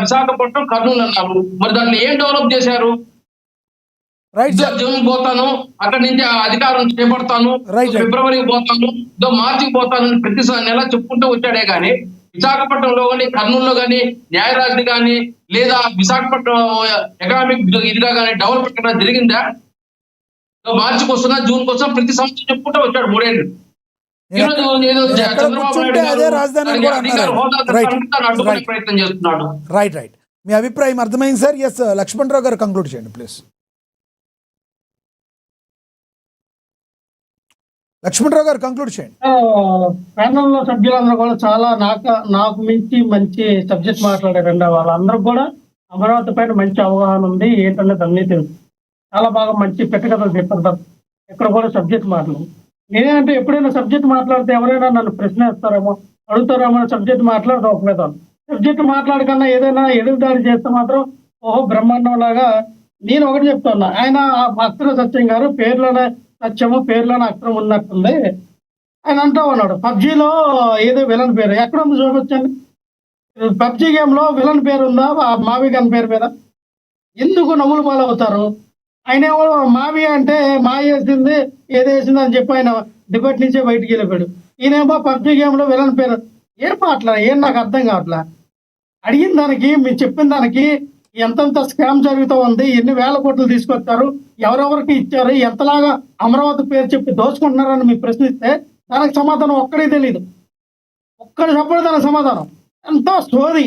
విశాఖపట్నం, కర్నూలు అన్నారు. మరి దాంట్లో ఏం డెవలప్ చేశారు? జూన్ పోతాను, అక్కడి నుంచి అధికారం చేపడతాను, ఫిబ్రవరికి పోతాను, మార్చికి పోతాను ప్రతి నెల చెప్పుకుంటూ వచ్చాడే గాని విశాఖపట్నంలో కానీ కర్నూలులో కానీ న్యాయరాజు కానీ లేదా విశాఖపట్నం ఎకనామిక్ ఇదిగా కానీ డెవలప్మెంట్ జరిగిందా? మార్చికి వస్తున్నా, జూన్కి వస్తున్నా, ప్రతి సంవత్సరం చెప్పుకుంటూ వచ్చాడు 3 ఏళ్ళు. ఈరోజు ఏదో చంద్రబాబు నాయుడు అడ్డుకునే ప్రయత్నం చేస్తున్నాడు. రైట్. మీ అభిప్రాయం అర్థమైంది సార్. ఎస్, లక్ష్మణ్ రావు గారు కంక్లూడ్ చేయండి ప్లీజ్. లక్ష్మణరావు గారు కంక్లూడ్ చేయండి. ప్యానల్లో సభ్యులందరూ కూడా చాలా నాకు మించి మంచి సబ్జెక్ట్ మాట్లాడారండి. వాళ్ళందరూ కూడా అమరావతి పైన మంచి అవగాహన ఉంది, ఏంటనేది అన్నీ తెలుసు. చాలా బాగా మంచి పెట్టగలరు చెప్పారు. ఎక్కడ కూడా సబ్జెక్ట్ మాట్లాడు. నేనేంటే ఎప్పుడైనా సబ్జెక్ట్ మాట్లాడితే ఎవరైనా నన్ను ప్రశ్న వేస్తారేమో, అడుగుతారేమో, సబ్జెక్ట్ మాట్లాడదాం ఒక మీద. సబ్జెక్ట్ మాట్లాడకన్నా ఏదైనా ఎదురుదాడి చేస్తే మాత్రం ఓహో బ్రహ్మాండం లాగా. నేను ఒకటి చెప్తున్నా, ఆయన అక్షర సత్యం గారు పేర్లోనే సత్యము, పేర్లోనే అక్షరం ఉన్నట్టుంది. ఆయన అంటా ఉన్నాడు పబ్జీలో ఏదో విలన్ పేరు ఎక్కడ ఉంది చూపించండి. పబ్జీ గేమ్ లో విలన్ పేరు ఉందా? మావి గన్ పేరు మీద ఎందుకు నవ్వులు పాలవుతారు? ఆయన ఏమో మావి అంటే వేసింది ఏదేసింది అని చెప్పి ఆయన డిబేట్ నుంచే బయటికి వెళ్ళిపోయాడు. ఈయనేమో పబ్జీ గేమ్ లో విలన్ పేరు. ఏం మాట్లా ఏం నాకు అర్థం కావట్లా. అడిగిన దానికి మీరు చెప్పిన దానికి ఎంతంత స్కామ్ జరుగుతూ ఉంది, ఎన్ని వేల కోట్లు తీసుకొచ్చారు, ఎవరెవరికి ఇచ్చారు, ఎంతలాగా అమరావతి పేరు చెప్పి దోచుకుంటున్నారని మీరు ప్రశ్నిస్తే దానికి సమాధానం ఒక్కడే తెలియదు. ఒక్కడి చెప్పడం దానికి సమాధానం ఎంతో స్టోరీ.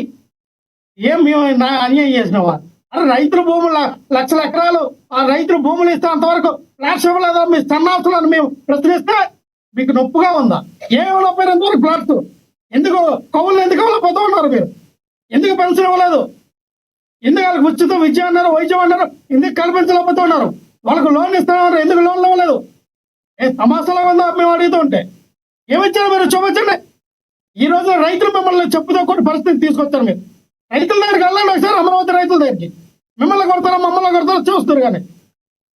ఏం మేము అన్యాయం చేసినావా? అరే రైతుల భూములు 1,00,000 ఎకరాలు ఆ రైతుల భూములు ఇస్తే అంతవరకు ఫ్లాట్స్ ఇవ్వలేదా? మీ సన్నాసులను మేము ప్రశ్నిస్తే మీకు నొప్పుగా ఉందా? ఏమి నొప్పినంతవరకు ఫ్లాట్స్ ఎందుకు కౌలు ఎందుకు పోతా ఉన్నారు మీరు? ఎందుకు పెన్షన్ ఇవ్వలేదు? ఎందుకు వాళ్ళకి ఉచిత విద్య అన్నారు, వైద్యం అన్నారు, ఎందుకు కల్పించలేకపోతూ ఉన్నారు? వాళ్ళకు లోన్ ఇస్తున్నారు, ఎందుకు లోన్లు ఇవ్వలేదు? తమాసాలో ఉందా మేము అడుగుతూ ఉంటే? ఏమిచ్చారు మీరు? చూపించండి. ఈ రోజు రైతులు మిమ్మల్ని చెప్పుతో కొన్ని పరిస్థితి తీసుకొచ్చారు. మీరు రైతుల దగ్గరికి వెళ్ళండి ఒకసారి, అమరావతి రైతుల దగ్గరికి. మిమ్మల్ని కొడతారా మమ్మల్ని కొడతారా చూస్తారు కానీ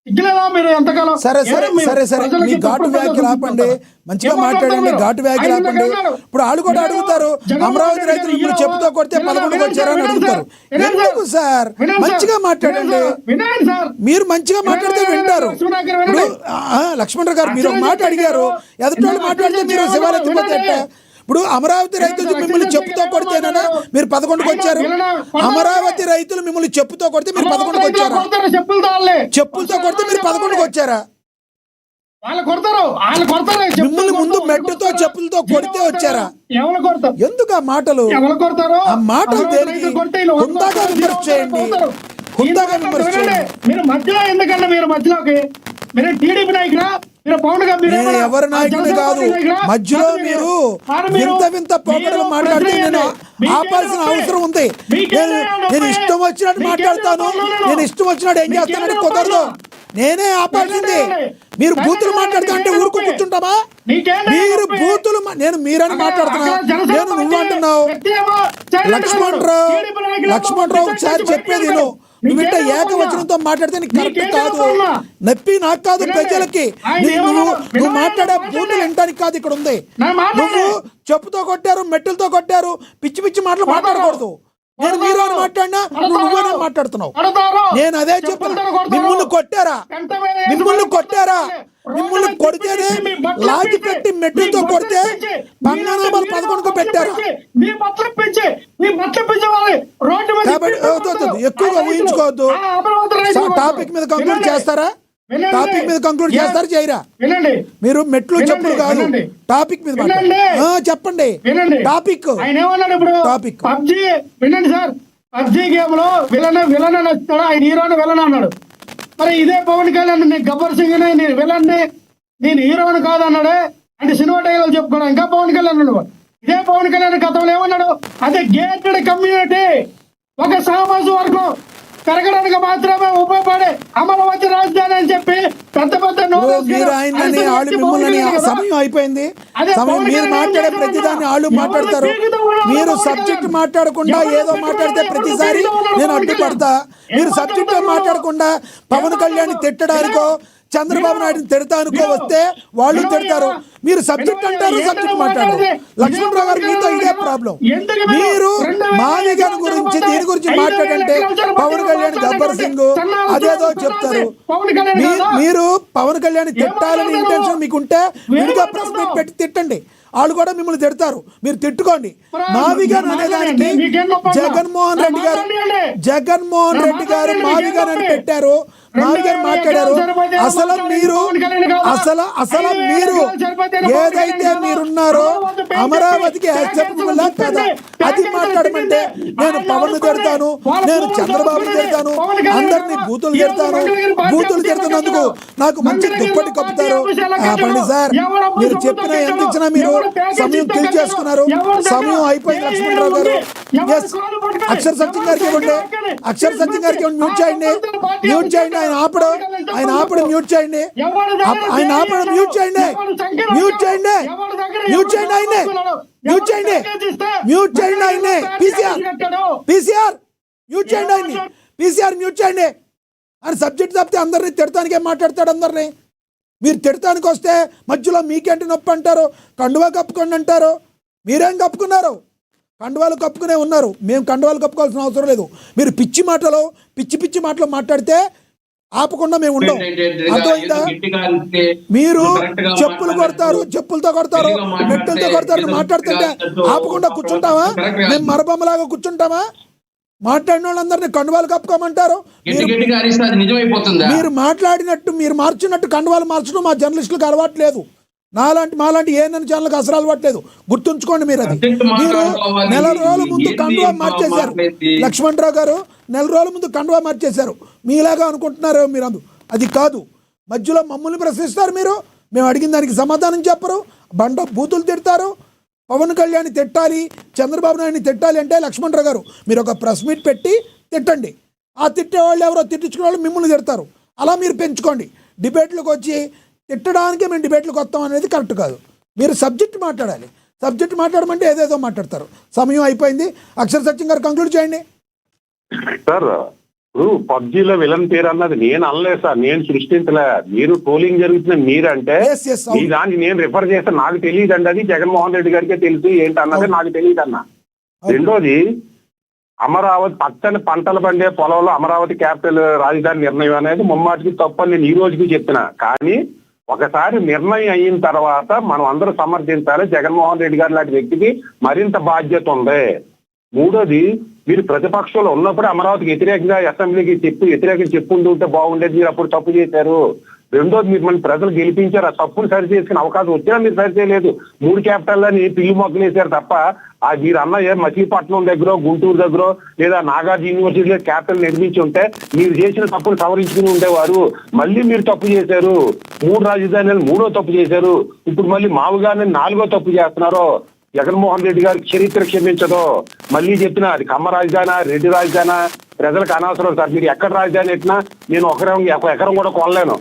ఇగ్గులేదా మీరు ఎంతకాలం? సరే మీ ఘాటు వ్యాఖ్యలు ఆపండి, మంచిగా మాట్లాడండి, ఘాటు వ్యాఖ్యలు ఆపండి. ఇప్పుడు వాళ్ళు కూడా అడుగుతారు, అమరావతి రైతులు ఇప్పుడు చెప్పుతో కొడితే 11 వచ్చారని అడుగుతారు. ఎందుకు సార్? మంచిగా మాట్లాడండి. మీరు మంచిగా మాట్లాడితే వింటారు. ఇప్పుడు లక్ష్మణరావు గారు మీరు ఒక మాట అడిగారు, ఎదుటి మాట్లాడితే మీరు శివాలెత్తిపోతే ఇప్పుడు అమరావతి రైతులు మిమ్మల్ని చెప్పుతో కొడితేనా మీరు 11కి వచ్చారు? అమరావతి రైతులు మిమ్మల్ని చెప్పుతో కొడితే మీరు 11కి వచ్చారా? చెప్పులతో కొడితే మీరు 11కి వచ్చారా? మిమ్మల్ని ముందు మెట్టుతో చెప్పులతో కొడితే వచ్చారా? ఎందుకు ఆ మాటలు? ఆ మాటలు దేనికి? హుందాగా విమర్శ చేయండి, హుందాగా విమర్శ చేయండి. మీరు మధ్యలో ఎందుకంటే మీరు మధ్యలోకి మీరు టీడీపీ నాయకుడా? నేను ఎవరి నాయకుడు కాదు. మధ్యలో మీరు వింత పోకడలు మాట్లాడితే నేను ఆపాల్సిన అవసరం ఉంది. నేను ఇష్టం వచ్చినట్టు మాట్లాడతాను, నేను ఇష్టం వచ్చినట్టు ఏం చేస్తానని కుదరదు. నేనే ఆపాల్సింది. మీరు బూతులు మాట్లాడుతా అంటే ఊరుకు కూర్చుంటామా? మీరు బూతులు నేను మీరని మాట్లాడుతున్నా, నేను నువ్వు అంటున్నావు. లక్ష్మణరావు ఒకసారి చెప్పేది నువ్వు ఇంత ఏకవచనంతో మాట్లాడితే నీకు కరెక్ట్ కాదు. నొప్పి నాకు కాదు, ప్రజలకి. నువ్వు మాట్లాడే బూతులు వినడానికి కాదు ఇక్కడ ఉంది. నువ్వు చెప్పుతో కొట్టారు, మెట్టులతో కొట్టారు, పిచ్చి పిచ్చి మాటలు మాట్లాడకూడదు. నేను మీరు అని మాట్లాడినా నువ్వేనా మాట్లాడుతున్నావు? నేను అదే చెప్తున్నా. మిమ్మల్ని కొట్టారా? మిమ్మల్ని కొడితేనే లాగి పెట్టి మెట్టులతో కొడితే పంగనామాలు 11కు పెట్టారా? కాబట్టి ఎక్కువగా ఊహించుకోవద్దు. టాపిక్ మీద కంక్లూడ్ చేస్తారా? చేయరా? మీరు మెట్లు చెప్పులు కాదు, టాపిక్ మీద చెప్పండి. టాపిక్ పబ్జీ వినండి సార్. పబ్జీ గేమ్ లో విలన్ నచ్చుతాడు, ఆయన హీరోని విలన్ అన్నాడు. మరి ఇదే పవన్ కళ్యాణ్ నేను గబ్బర్ సింగ్ నేను విలన్ నేను హీరోని కాదు అన్నాడే. అంటే సినిమా డైలాగ్ చెప్పుకోవడం ఇంకా పవన్ కళ్యాణ్ అన్నాడు. ఇదే పవన్ కళ్యాణ్ గతంలో ఏమన్నాడు? అదే గేటెడ్ కమ్యూనిటీ, ఒక సామాజిక వర్గం పెరగడానికి మాత్రమే ఉపయోగపడే అమరావతి రాజధాని అని చెప్పి పెద్ద మీరు ఆయనని ఆళ్ళు మిమ్మల్ని సమయం అయిపోయింది. మీరు మాట్లాడే ప్రతిదాన్ని ఆళ్ళు మాట్లాడతారు. మీరు సబ్జెక్ట్ మాట్లాడకుండా ఏదో మాట్లాడితే ప్రతిసారి నేను అడ్డుపడతా. మీరు సబ్జెక్ట్ మాట్లాడకుండా పవన్ కళ్యాణ్ తిట్టడానికో చంద్రబాబు నాయుడుని తిడతానుకో వస్తే వాళ్ళు తిడతారు. మీరు సబ్జెక్ట్ అంటారు, సబ్జెక్ట్ మాట్లాడారు. లక్ష్మణరావు గారు మీతో ఇదే ప్రాబ్లం. మీరు మాదిగ గురించి దీని గురించి మాట్లాడంటే పవన్ కళ్యాణ్ గబ్బర్ సింగ్ అదేదో చెప్తారు. మీరు పవన్ కళ్యాణ్ తిట్టాలని ఇంటెన్షన్ మీకుంటే విడిగా ప్రెస్ మీట్ పెట్టి తిట్టండి, వాళ్ళు కూడా మిమ్మల్ని తిడతారు. మీరు తిట్టుకోండి. మాదిగన్ అనేదానికి జగన్మోహన్ రెడ్డి గారు మాదిగన్ అని పెట్టారు, మాదిగన్ మాట్లాడారు. అసలు మీరు ఏదైతే మీరున్నారో అమరావతికి యాక్సెప్టబుల్ కదా అది మాట్లాడమంటే నేను పవన్ తిడతాను, నేను చంద్రబాబుని తిడతాను, అందరినీ బూతులు తిడుతున్నందుకు నాకు మంచి దుప్పటి కప్పుతారు. ఆపండి సార్, మీరు చెప్పిన ఎంత ఇచ్చినా మీరు సమయం కిల్ చేసుకున్నారు. సమయం అయిపోయింది. లక్ష్మణరావు గారు అక్షర సత్యం గారికి ఇవ్వండి, మ్యూట్ చేయండి. ఆయన ఆపడం మ్యూట్ చేయండి. పీసీఆర్ మ్యూట్ చేయండి. ఆయన సబ్జెక్ట్ తప్పితే అందరినీ తిడతానికే మాట్లాడతాడు. అందరినీ మీరు తిడతానికి వస్తే మధ్యలో మీకేంటి నొప్పి అంటారు, కండువా కప్పుకోండి అంటారు. మీరేం కప్పుకున్నారు? కండువాలు కప్పుకునే ఉన్నారు. మేము కండువాలు కప్పుకోవాల్సిన అవసరం లేదు. మీరు పిచ్చి మాటలు మాట్లాడితే ఆపకుండా మేము ఉండం. అర్థమైందా? మీరు చెప్పులతో కొడతారు, మెట్టులతో కొడతారు మాట్లాడుతుంటే ఆపకుండా కూర్చుంటావా? మేము మరబొమ్మలాగా కూర్చుంటామా? మాట్లాడిన వాళ్ళందరినీ కండువాలు కప్పుకోమంటారు. మీరు మాట్లాడినట్టు మీరు మార్చినట్టు కండువాలు మార్చడం మా జర్నలిస్టులకు అలవాటు లేదు. మాలాంటి ఏఎన్ఎన్ ఛానల్కి అసలు అలవాట్లేదు. గుర్తుంచుకోండి. మీరు మీరు నెల రోజుల ముందు కండువా మార్చేశారు. లక్ష్మణరావు గారు నెల రోజుల ముందు కండువా మార్చేశారు. మీలాగా అనుకుంటున్నారు మీరు. అది కాదు. మధ్యలో మమ్మల్ని ప్రశ్నిస్తారు. మేము అడిగిన దానికి సమాధానం చెప్పరు, బూతులు తిడతారు. పవన్ కళ్యాణ్ తిట్టాలి, చంద్రబాబు నాయుడిని తిట్టాలి అంటే లక్ష్మణరావు గారు మీరు ఒక ప్రెస్ మీట్ పెట్టి తిట్టండి. ఆ తిట్టేవాళ్ళు ఎవరో తిట్టించుకునే వాళ్ళు మిమ్మల్ని తిడతారు. అలా మీరు పెంచుకోండి. డిబేట్లకు వచ్చి తిట్టడానికి మేము డిబేట్లకు వస్తాం అనేది కరెక్ట్ కాదు. మీరు సబ్జెక్ట్ మాట్లాడాలి. సబ్జెక్ట్ మాట్లాడమంటే ఏదేదో మాట్లాడతారు. సమయం అయిపోయింది. అక్షర సత్యం గారు కంక్లూడ్ చేయండి. సార్ ఇప్పుడు పబ్జీలో విలన్ పేరు అన్నది నేను అనలేదు సార్, నేను సృష్టించలే. మీరు ట్రోలింగ్ జరుగుతున్న మీరంటే Yes, yes, అవును. ఈ దానికి నేను రిఫర్ చేస్తే నాకు తెలియదు అండి. అది జగన్మోహన్ రెడ్డి గారికే తెలుసు ఏంటన్నది నాకు తెలియదు అన్న. రెండోది అమరావతి పచ్చని పంటలు పండే పొలంలో అమరావతి క్యాపిటల్ రాజధాని నిర్ణయం అనేది ముమ్మాటికి తప్పని నేను ఈ రోజుకి చెప్తున్నా. కానీ ఒకసారి నిర్ణయం అయిన తర్వాత మనం అందరూ సమర్థించాలి. జగన్మోహన్ రెడ్డి గారి లాంటి వ్యక్తికి మరింత బాధ్యత ఉంది. మూడోది మీరు ప్రతిపక్షంలో ఉన్నప్పుడు అమరావతికి వ్యతిరేకంగా అసెంబ్లీకి వ్యతిరేకంగా చెప్పుకుంటూ బాగుండేది, మీరు అప్పుడు తప్పు చేశారు. రెండోది మీరు మన ప్రజలు గెలిపించారు, ఆ తప్పులు సరి చేసుకునే అవకాశం వచ్చినా మీరు సరి చేయలేదు. 3 క్యాపిటల్లని పిల్లి మొక్కలు వేశారు తప్ప ఆ మీరు అన్న మచిలీపట్నం దగ్గర, గుంటూరు దగ్గర లేదా నాగార్జున యూనివర్సిటీలో క్యాపిటల్ నిర్మించి ఉంటే మీరు చేసిన తప్పులు సవరించుకుని ఉండేవారు. మళ్ళీ మీరు తప్పు చేశారు. 3 రాజధానులు 3వ తప్పు చేశారు. ఇప్పుడు మళ్ళీ మావుగానే 4వ తప్పు చేస్తున్నారు. జగన్మోహన్ రెడ్డి గారికి చరిత్ర క్షమించదు. మళ్ళీ చెప్పినా అది కమ్మ రాజధాని, రెడ్డి రాజధాని ప్రజలకు అనవసరం సార్. మీరు ఎక్కడ రాజధాని పెట్టినా నేను ఒక ఎకరం కూడా కొనలేను.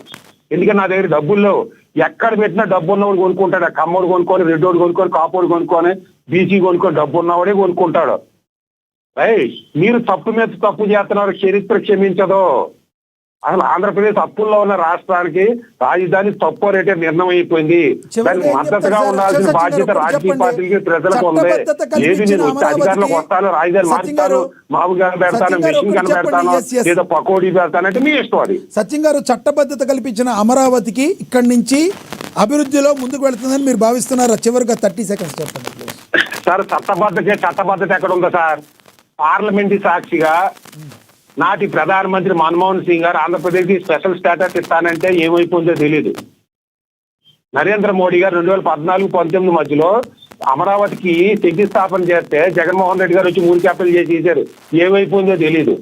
ఎందుకంటే నా దగ్గర డబ్బులు లేవు. ఎక్కడ పెట్టినా డబ్బు ఉన్నవాడు కొనుక్కుంటాడు. కమ్మోడు కొనుక్కొని, రెడ్డోడు కొనుక్కొని, కాపోడు కొనుక్కొని, బీసీ కొనుక్కొని, డబ్బు ఉన్నవాడే కొనుక్కుంటాడు. మీరు తప్పు మీద తప్పు చేస్తున్నారు, చరిత్ర క్షమించదు. అసలు ఆంధ్రప్రదేశ్ అప్పుల్లో ఉన్న రాష్ట్రానికి రాజధాని తప్పు రేటే నిర్ణయం అయిపోయింది. దానికి మద్దతుగా ఉండాల్సిన బాధ్యత రాజకీయ పార్టీలకి, ప్రజలకు ఉంది. లేదు నేను అధికారంలోకి వస్తాను, రాజధాని మార్చుతాను, మామూలుగా పెడతాను, మెషిన్ గన్ పెడతాను, లేదా పకోడీ పెడతానంటే మీ ఇష్టం. అది సత్యం గారు చట్టబద్ధత కల్పించిన అమరావతికి ఇక్కడి నుంచి అభివృద్ధిలో ముందుకు వెళుతుందని మీరు భావిస్తున్నారా? చివరిగా 30 సెకండ్స్ చెప్పండి సార్. చట్టబద్ధత ఎక్కడ ఉందా సార్? పార్లమెంటు సాక్షిగా నాటి ప్రధానమంత్రి మన్మోహన్ సింగ్ గారు ఆంధ్రప్రదేశ్ కి స్పెషల్ స్టేటస్ ఇస్తానంటే ఏమైపోయిందో తెలియదు. నరేంద్ర మోడీ గారు 2014-19 మధ్యలో అమరావతికి శంకుస్థాపన చేస్తే జగన్మోహన్ రెడ్డి గారు వచ్చి 3 క్యాపిటల్ చేశారు. ఏమైపోయిందో తెలియదు.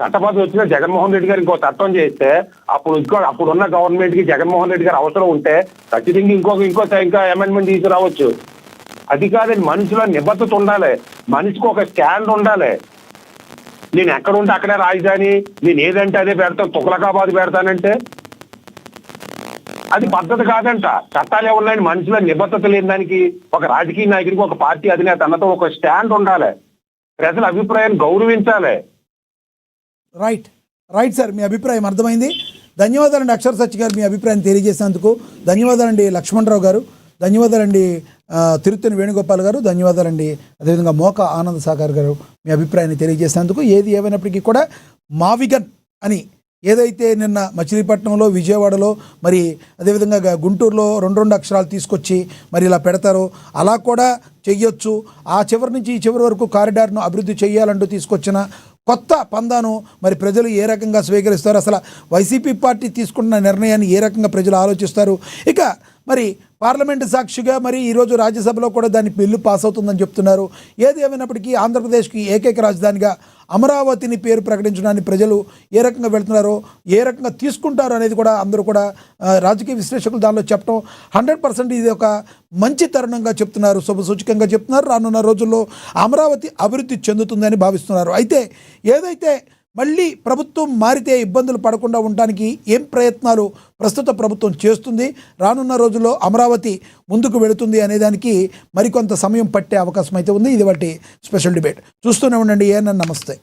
చట్టబద్ధం వచ్చిన జగన్మోహన్ రెడ్డి గారు ఇంకో చట్టం చేస్తే అప్పుడున్న గవర్నమెంట్ కి జగన్మోహన్ రెడ్డి గారు అవసరం ఉంటే ఖచ్చితంగా ఇంకా అమెండ్మెంట్ తీసుకురావచ్చు. అది కాదండి, మనిషిలో నిబద్ధత ఉండాలి, మనిషికి ఒక స్టాండ్ ఉండాలి. నేను ఎక్కడ ఉంటే అక్కడే రాజధాని, నేను ఏదంటే అదే పెడతాను, తుగ్లకాబాద్ పెడతానంటే అది పద్ధతి కాదంట. చట్టాలు ఉన్నాయని మనుషుల నిబద్ధత లేని దానికి ఒక రాజకీయ నాయకుడికి, ఒక పార్టీ అధినేత అన్నతో ఒక స్టాండ్ ఉండాలి. ప్రజల అభిప్రాయాన్ని గౌరవించాలి. రైట్ సార్, మీ అభిప్రాయం అర్థమైంది. ధన్యవాదాలండి అక్షర సత్య గారు, మీ అభిప్రాయం తెలియజేసినందుకు. ధన్యవాదాలండి లక్ష్మణరావు గారు, ధన్యవాదాలండి తిరుత్తని వేణుగోపాల్ గారు, ధన్యవాదాలండి అదేవిధంగా మోకా ఆనంద్ సాగర్ గారు, మీ అభిప్రాయాన్ని తెలియజేసినందుకు. ఏది ఏమైనప్పటికీ కూడా మావిగన్ అని ఏదైతే నిన్న మచిలీపట్నంలో, విజయవాడలో, మరి అదేవిధంగా గుంటూరులో 2 అక్షరాలు తీసుకొచ్చి మరి ఇలా పెడతారో అలా కూడా చెయ్యొచ్చు. ఆ చివరి నుంచి ఈ చివరి వరకు కారిడార్ను అభివృద్ధి చేయాలంటూ తీసుకొచ్చిన కొత్త పందాను మరి ప్రజలు ఏ రకంగా స్వీకరిస్తారు, అసలు వైసీపీ పార్టీ తీసుకున్న నిర్ణయాన్ని ఏ రకంగా ప్రజలు ఆలోచిస్తారు. ఇక మరి పార్లమెంటు సాక్షిగా మరి ఈరోజు రాజ్యసభలో కూడా దాని బిల్లు పాస్ అవుతుందని చెప్తున్నారు. ఏది ఏమైనప్పటికీ ఆంధ్రప్రదేశ్కి ఏకైక రాజధానిగా అమరావతిని పేరు ప్రకటించడానికి ప్రజలు ఏ రకంగా వెళ్తున్నారో, ఏ రకంగా తీసుకుంటారో అనేది కూడా అందరూ కూడా రాజకీయ విశ్లేషకులు దానిలో చెప్పడం 100% ఇది ఒక మంచి తరుణంగా చెప్తున్నారు, శుభసూచకంగా చెప్తున్నారు. రానున్న రోజుల్లో అమరావతి అభివృద్ధి చెందుతుందని భావిస్తున్నారు. అయితే ఏదైతే మళ్ళీ ప్రభుత్వం మారితే ఇబ్బందులు పడకుండా ఉండడానికి ఏం ప్రయత్నాలు ప్రస్తుత ప్రభుత్వం చేస్తుంది, రానున్న రోజుల్లో అమరావతి ముందుకు వెళుతుంది అనేదానికి మరికొంత సమయం పట్టే అవకాశం అయితే ఉంది. ఇది వాటి స్పెషల్ డిబేట్. చూస్తూనే ఉండండి. ఏఎన్ఎన్. నమస్తే.